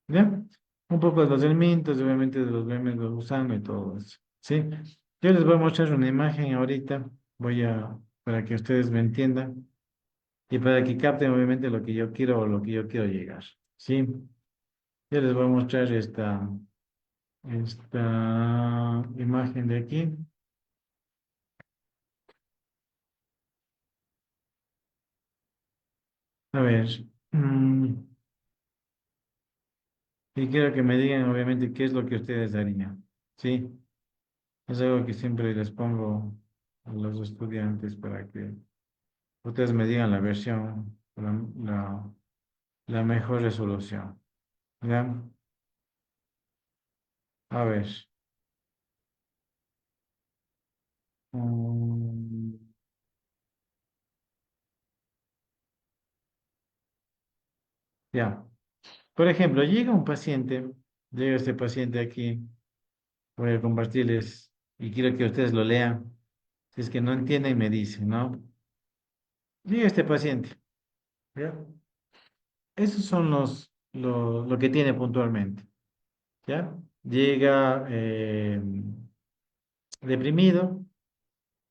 ¿Ya? Un poco de los elementos, obviamente de los memes de usando y todo eso. ¿Sí? Yo les voy a mostrar una imagen ahorita. Para que ustedes me entiendan y para que capten obviamente lo que yo quiero o lo que yo quiero llegar. ¿Sí? Yo les voy a mostrar esta imagen de aquí. A ver. mm, y quiero que me digan obviamente qué es lo que ustedes harían. ¿Sí? Es algo que siempre les pongo a los estudiantes para que ustedes me digan la versión, la mejor resolución. ¿Ya? A ver. mm, ya. Por ejemplo, llega este paciente aquí, voy a compartirles y quiero que ustedes lo lean. Si es que no entienden, me dicen, ¿no? Llega este paciente, ¿ya? Esos son lo que tiene puntualmente, ¿ya? Llega deprimido,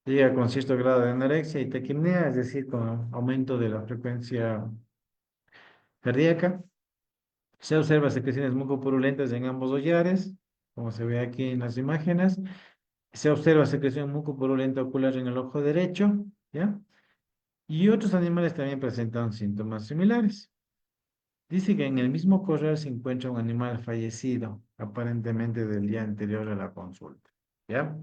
llega con cierto grado de anorexia y taquipnea, es decir, con aumento de la frecuencia cardíaca. Se observa secreciones mucopurulentas en ambos hollares, como se ve aquí en las imágenes. Se observa secreción mucopurulenta ocular en el ojo derecho, ¿ya? Y otros animales también presentan síntomas similares. Dice que en el mismo corral se encuentra un animal fallecido, aparentemente del día anterior a la consulta, ¿ya?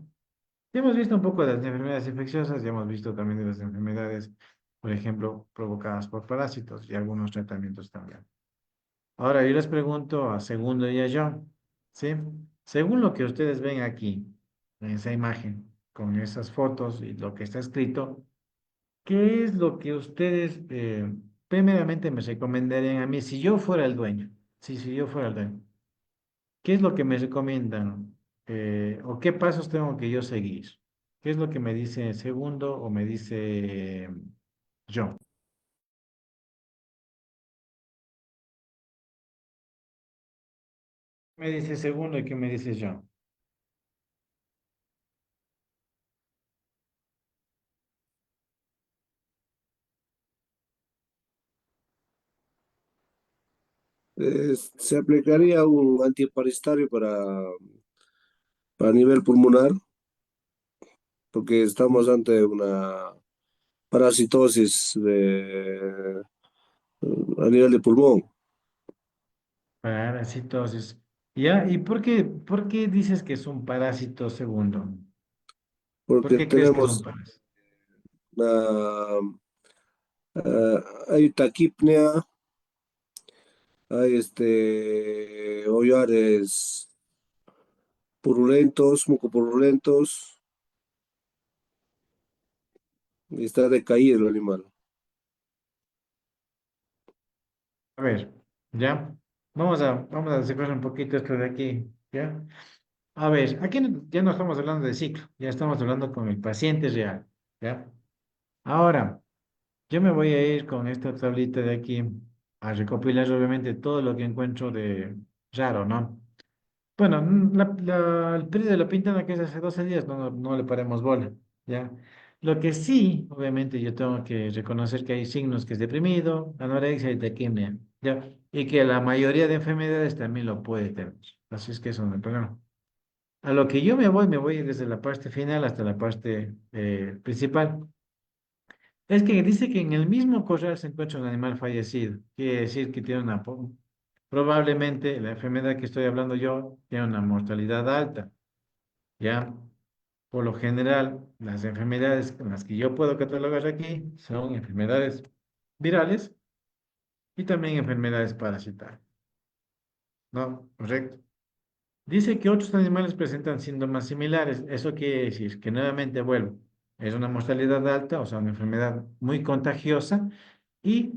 Ya hemos visto un poco de las enfermedades infecciosas, ya hemos visto también de las enfermedades, por ejemplo, provocadas por parásitos y algunos tratamientos también. Ahora yo les pregunto a Segundo y a John, ¿sí? Según lo que ustedes ven aquí, en esa imagen, con esas fotos y lo que está escrito, ¿qué es lo que ustedes primeramente me recomendarían a mí si yo fuera el dueño? Sí, si yo fuera el dueño. ¿Qué es lo que me recomiendan? ¿O qué pasos tengo que yo seguir? ¿Qué es lo que me dice Segundo o me dice John? Me dice Segundo y qué me dice John. Se aplicaría un antiparasitario para nivel pulmonar, porque estamos ante una parasitosis a nivel de pulmón, Parasitosis. ¿Ya? ¿Y por qué dices que es un parásito Segundo? ¿Por porque qué crees que es un tenemos parásito? ah, hay taquipnea, hay hollares purulentos, mucopurulentos, y está decaído el animal. A ver, ¿ya? Vamos a descifrar un poquito esto de aquí, ¿ya? A ver, aquí ya no estamos hablando de ciclo, ya estamos hablando con el paciente real, ¿ya? Ahora, yo me voy a ir con esta tablita de aquí a recopilar obviamente todo lo que encuentro de raro, ¿no? Bueno, el periodo de la pintana que es hace 12 días, no le paremos bola, ¿ya? Lo que sí, obviamente, yo tengo que reconocer que hay signos que es deprimido, anorexia y taquimia, ¿ya? Y que la mayoría de enfermedades también lo puede tener. Así es que eso no es el problema. A lo que yo me voy desde la parte final hasta la parte principal. Es que dice que en el mismo corral se encuentra un animal fallecido. Quiere decir que tiene probablemente la enfermedad que estoy hablando yo tiene una mortalidad alta, ¿ya? Por lo general, las enfermedades con las que yo puedo catalogar aquí son enfermedades virales y también enfermedades parasitarias, ¿no? Correcto. Dice que otros animales presentan síntomas similares. Eso quiere decir que nuevamente vuelvo. Es una mortalidad alta, o sea, una enfermedad muy contagiosa y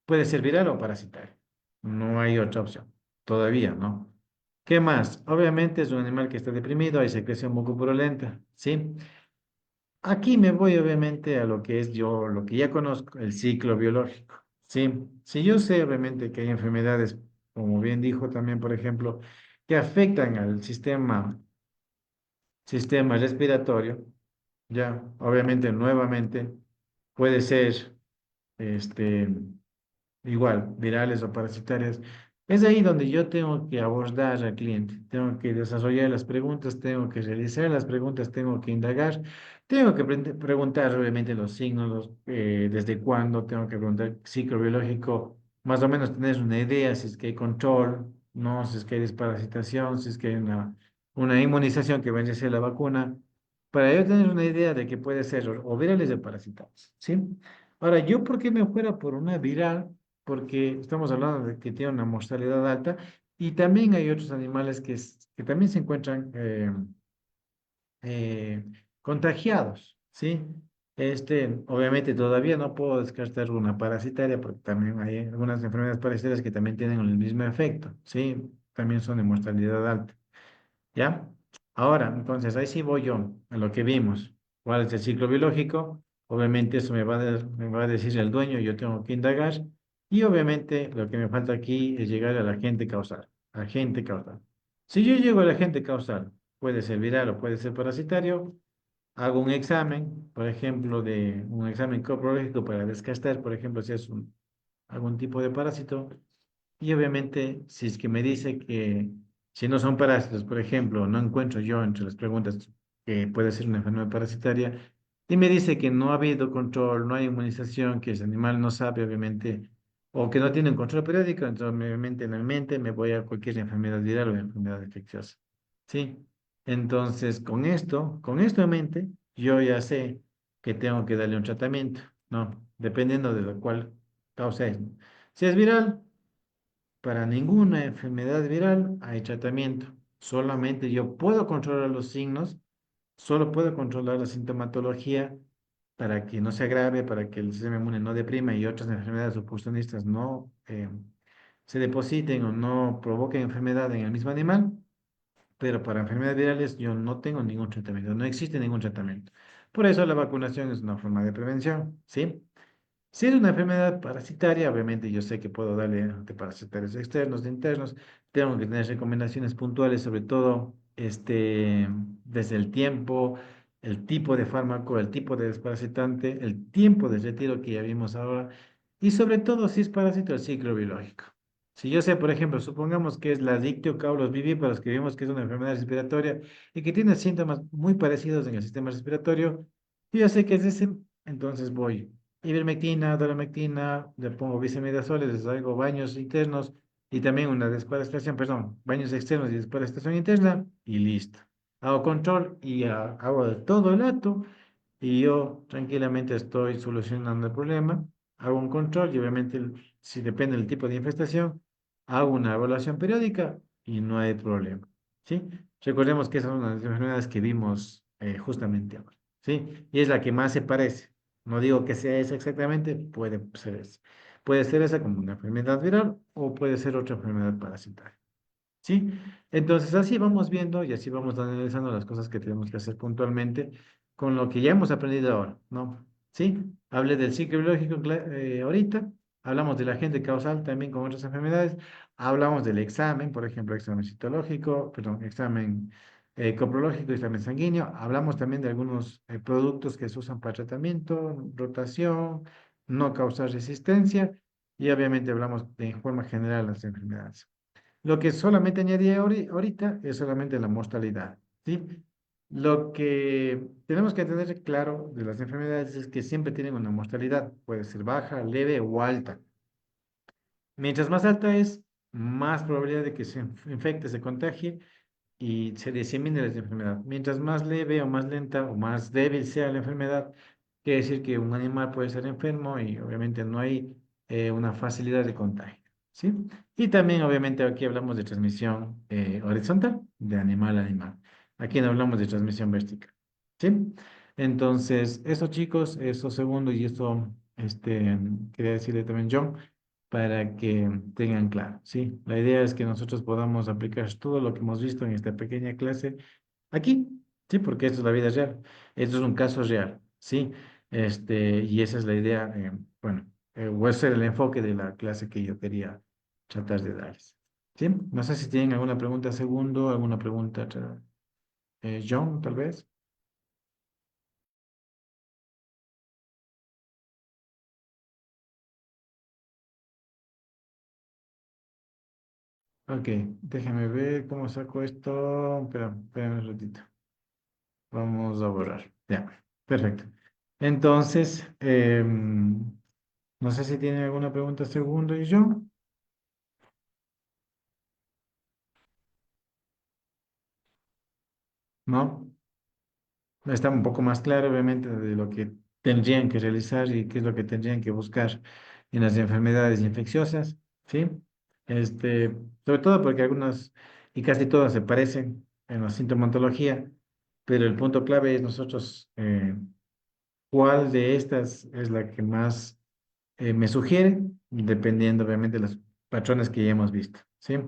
puede ser viral o parasitaria. No hay otra opción. Todavía, ¿no? ¿Qué más? Obviamente es un animal que está deprimido, hay secreción mucopurulenta, ¿sí? Aquí me voy obviamente a lo que es yo, lo que ya conozco, el ciclo biológico, ¿sí? Si yo sé obviamente que hay enfermedades, como bien dijo también, por ejemplo, que afectan al sistema respiratorio, ya, obviamente nuevamente puede ser, este, igual, virales o parasitarias. Es ahí donde yo tengo que abordar al cliente, tengo que desarrollar las preguntas, tengo que realizar las preguntas, tengo que indagar, tengo que preguntar obviamente los signos, desde cuándo, tengo que preguntar ciclo biológico, más o menos tener una idea si es que hay control, no, si es que hay desparasitación, si es que hay una inmunización que vence a ser la vacuna, para yo tener una idea de que puede ser o virales o parasitarios, ¿sí? Ahora, yo, ¿por qué me fuera por una viral? Porque estamos hablando de que tiene una mortalidad alta, Y también hay otros animales que también se encuentran eh, contagiados, ¿sí? Obviamente todavía no puedo descartar una parasitaria porque también hay algunas enfermedades parasitarias que también tienen el mismo efecto, ¿sí? También son de mortalidad alta, ¿ya? Ahora, entonces, ahí sí voy yo a lo que vimos. ¿Cuál es el ciclo biológico? Obviamente eso me va a decir el dueño, yo tengo que indagar. Y obviamente lo que me falta aquí es llegar al agente causal. Agente causal. Si yo llego al agente causal, puede ser viral o puede ser parasitario, hago un examen, por ejemplo, de un examen coprológico para descartar, por ejemplo, si es algún tipo de parásito. Y obviamente, si es que me dice que si no son parásitos, por ejemplo, no encuentro yo entre las preguntas que puede ser una enfermedad parasitaria, y me dice que no ha habido control, no hay inmunización, que ese animal no sabe, obviamente, o que no tiene un control periódico, entonces obviamente en la mente me voy a cualquier enfermedad viral o enfermedad infecciosa. ¿Sí? Entonces, con esto en mente, yo ya sé que tengo que darle un tratamiento, ¿no? Dependiendo de lo cual causa es, ¿no? Si es viral, para ninguna enfermedad viral hay tratamiento. Solamente yo puedo controlar los signos, solo puedo controlar la sintomatología para que no se agrave, para que el sistema inmune no deprima y otras enfermedades oportunistas no se depositen o no provoquen enfermedad en el mismo animal. Pero para enfermedades virales yo no tengo ningún tratamiento, no existe ningún tratamiento. Por eso la vacunación es una forma de prevención, ¿sí? Si es una enfermedad parasitaria, obviamente yo sé que puedo darle antiparasitarios externos, internos, tengo que tener recomendaciones puntuales, sobre todo desde el tiempo, el tipo de fármaco, el tipo de desparasitante, el tiempo de retiro que ya vimos ahora, y sobre todo si es parásito, el ciclo biológico. Si yo sé, por ejemplo, supongamos que es la Dictiocaulus vivíparos, que vimos que es una enfermedad respiratoria y que tiene síntomas muy parecidos en el sistema respiratorio, yo ya sé que es ese, entonces voy ivermectina, dolamectina, le pongo bisimidazoles, les hago baños internos y también una desparasitación, perdón, baños externos y desparasitación interna y listo. Hago control y hago de todo el acto y yo tranquilamente estoy solucionando el problema. Hago un control y obviamente si depende del tipo de infestación, hago una evaluación periódica y no hay problema. ¿Sí? Recordemos que esa es una de las enfermedades que vimos justamente ahora. ¿Sí? Y es la que más se parece. No digo que sea esa exactamente, puede ser esa. Puede ser esa como una enfermedad viral o puede ser otra enfermedad parasitaria. ¿Sí? Entonces así vamos viendo y así vamos analizando las cosas que tenemos que hacer puntualmente con lo que ya hemos aprendido ahora, ¿no? ¿Sí? Hablé del ciclo biológico ahorita, hablamos del agente causal también con otras enfermedades, hablamos del examen, por ejemplo, examen citológico, perdón, examen coprológico, examen sanguíneo, hablamos también de algunos productos que se usan para tratamiento, rotación, no causar resistencia y obviamente hablamos de en forma general de las enfermedades. Lo que solamente añadí ahorita es solamente la mortalidad, ¿sí? Lo que tenemos que tener claro de las enfermedades es que siempre tienen una mortalidad, puede ser baja, leve o alta. Mientras más alta es, más probabilidad de que se infecte, se contagie y se disemine la enfermedad. Mientras más leve o más lenta o más débil sea la enfermedad, quiere decir que un animal puede estar enfermo y obviamente no hay una facilidad de contagio, ¿sí? Y también obviamente aquí hablamos de transmisión horizontal, de animal a animal. Aquí no hablamos de transmisión vertical, ¿sí? Entonces, eso chicos, eso segundo y eso quería decirle también John para que tengan claro, ¿sí? La idea es que nosotros podamos aplicar todo lo que hemos visto en esta pequeña clase aquí, ¿sí? Porque esto es la vida real, esto es un caso real, ¿sí? Y esa es la idea, bueno, o ese era el enfoque de la clase que yo quería tratar de darles, ¿sí? No sé si tienen alguna pregunta segundo, alguna pregunta, John, tal vez. Ok, déjame ver cómo saco esto. Espera un ratito. Vamos a borrar. Ya, perfecto. Entonces, no sé si tiene alguna pregunta segundo y yo. ¿No? Está un poco más claro, obviamente, de lo que tendrían que realizar y qué es lo que tendrían que buscar en las enfermedades infecciosas. ¿Sí? Este, sobre todo porque algunas y casi todas se parecen en la sintomatología, pero el punto clave es nosotros, cuál de estas es la que más me sugiere, dependiendo obviamente de los patrones que ya hemos visto, ¿sí?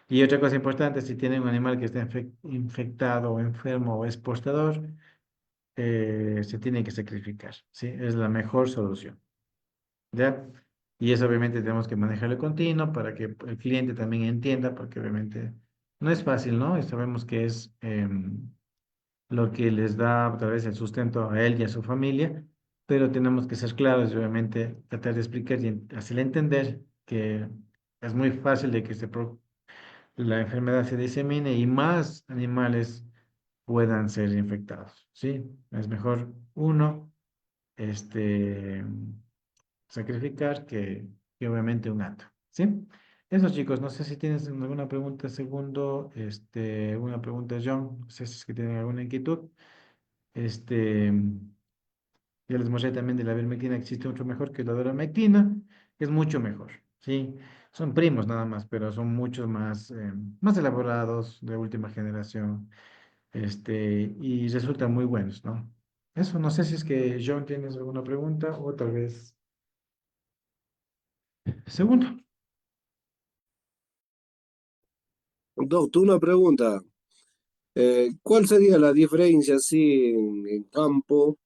Y otra cosa importante, si tienen un animal que está infectado o enfermo o es portador, se tiene que sacrificar, ¿sí? Es la mejor solución, ¿ya? Y eso obviamente tenemos que manejarlo continuo para que el cliente también entienda, porque obviamente no es fácil, ¿no? Y sabemos que es lo que les da otra vez el sustento a él y a su familia, pero tenemos que ser claros y obviamente tratar de explicar y hacerle entender que es muy fácil de que la enfermedad se disemine y más animales puedan ser infectados, ¿sí? Es mejor uno, este, sacrificar que obviamente un gato, ¿sí? Eso, chicos, no sé si tienes alguna pregunta, segundo, una pregunta, John, no sé si es que tienen alguna inquietud. Este, ya les mostré también de la ivermectina, existe otro mejor que la doramectina, que es mucho mejor, ¿sí? Son primos nada más, pero son muchos más, más elaborados, de última generación, y resultan muy buenos, ¿no? Eso, no sé si es que John tienes alguna pregunta o tal vez segundo. Doctor, una pregunta. ¿Cuál sería la diferencia así en campo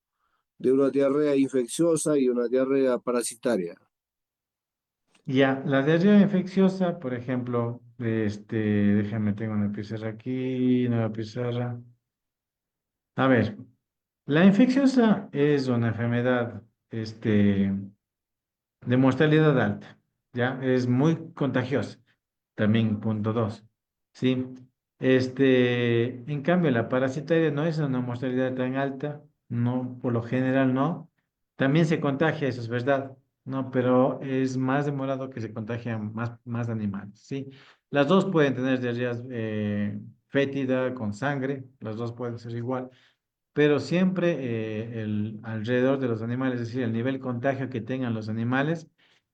de una diarrea infecciosa y una diarrea parasitaria? Ya, la diarrea infecciosa, por ejemplo, déjame, tengo una pizarra aquí, una pizarra. A ver, la infecciosa es una enfermedad, de mortalidad alta, ¿ya? Es muy contagiosa, también punto dos, ¿sí? En cambio, la parasitaria no es una mortalidad tan alta, no, por lo general no. También se contagia, eso es verdad, ¿no? Pero es más demorado que se contagian más animales, ¿sí? Las dos pueden tener diarreas fétida con sangre, las dos pueden ser igual, pero siempre alrededor de los animales, es decir, el nivel de contagio que tengan los animales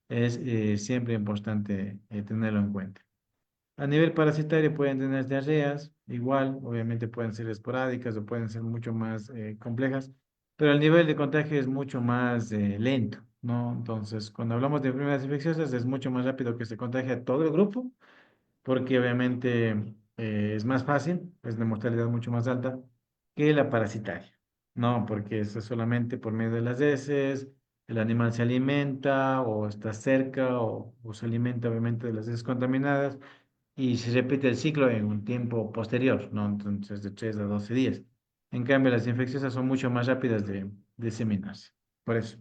es siempre importante tenerlo en cuenta. A nivel parasitario pueden tener diarreas, igual, obviamente pueden ser esporádicas o pueden ser mucho más complejas, pero el nivel de contagio es mucho más lento, ¿no? Entonces, cuando hablamos de enfermedades infecciosas, es mucho más rápido que se contagie todo el grupo porque obviamente es más fácil, es de mortalidad mucho más alta que la parasitaria, ¿no? Porque eso es solamente por medio de las heces, el animal se alimenta o está cerca o se alimenta obviamente de las heces contaminadas y se repite el ciclo en un tiempo posterior, ¿no? Entonces de 3 a 12 días. En cambio, las infecciosas son mucho más rápidas de diseminarse. Por eso,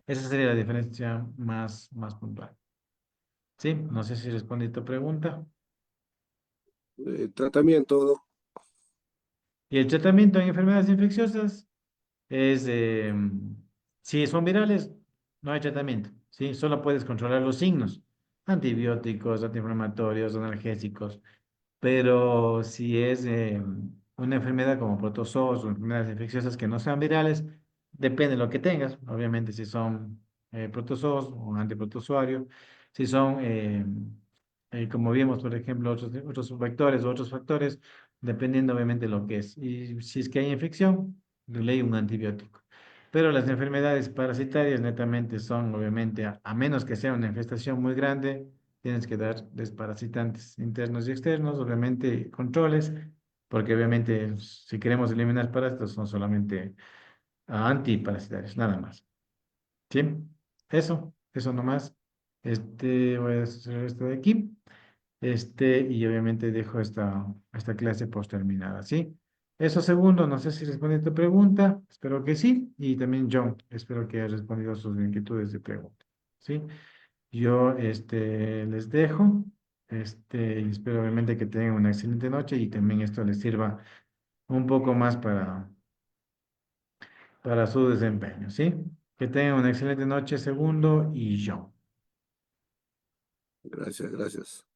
esa sería la diferencia más puntual. ¿Sí? No sé si respondí tu pregunta. Tratamiento. Y el tratamiento en enfermedades infecciosas es, si son virales, no hay tratamiento, ¿sí? Solo puedes controlar los signos, antibióticos, antiinflamatorios, analgésicos. Pero si es una enfermedad como protozoos o enfermedades infecciosas que no sean virales, depende de lo que tengas. Obviamente, si son protozoos o antiprotozoario, si son, como vimos, por ejemplo, otros vectores o otros factores, dependiendo obviamente de lo que es. Y si es que hay infección, de ley un antibiótico. Pero las enfermedades parasitarias netamente son, obviamente, a menos que sea una infestación muy grande, tienes que dar desparasitantes internos y externos, obviamente controles, porque obviamente si queremos eliminar parásitos son solamente antiparasitarios, nada más. ¿Sí? Eso nomás. Voy a hacer esto de aquí. Y obviamente dejo esta clase post terminada, ¿sí? Eso segundo, no sé si respondí a tu pregunta, espero que sí, y también John, espero que haya respondido a sus inquietudes de pregunta, ¿sí? Yo les dejo, y espero obviamente que tengan una excelente noche y también esto les sirva un poco más para su desempeño, ¿sí? Que tengan una excelente noche, segundo y yo. Gracias, gracias.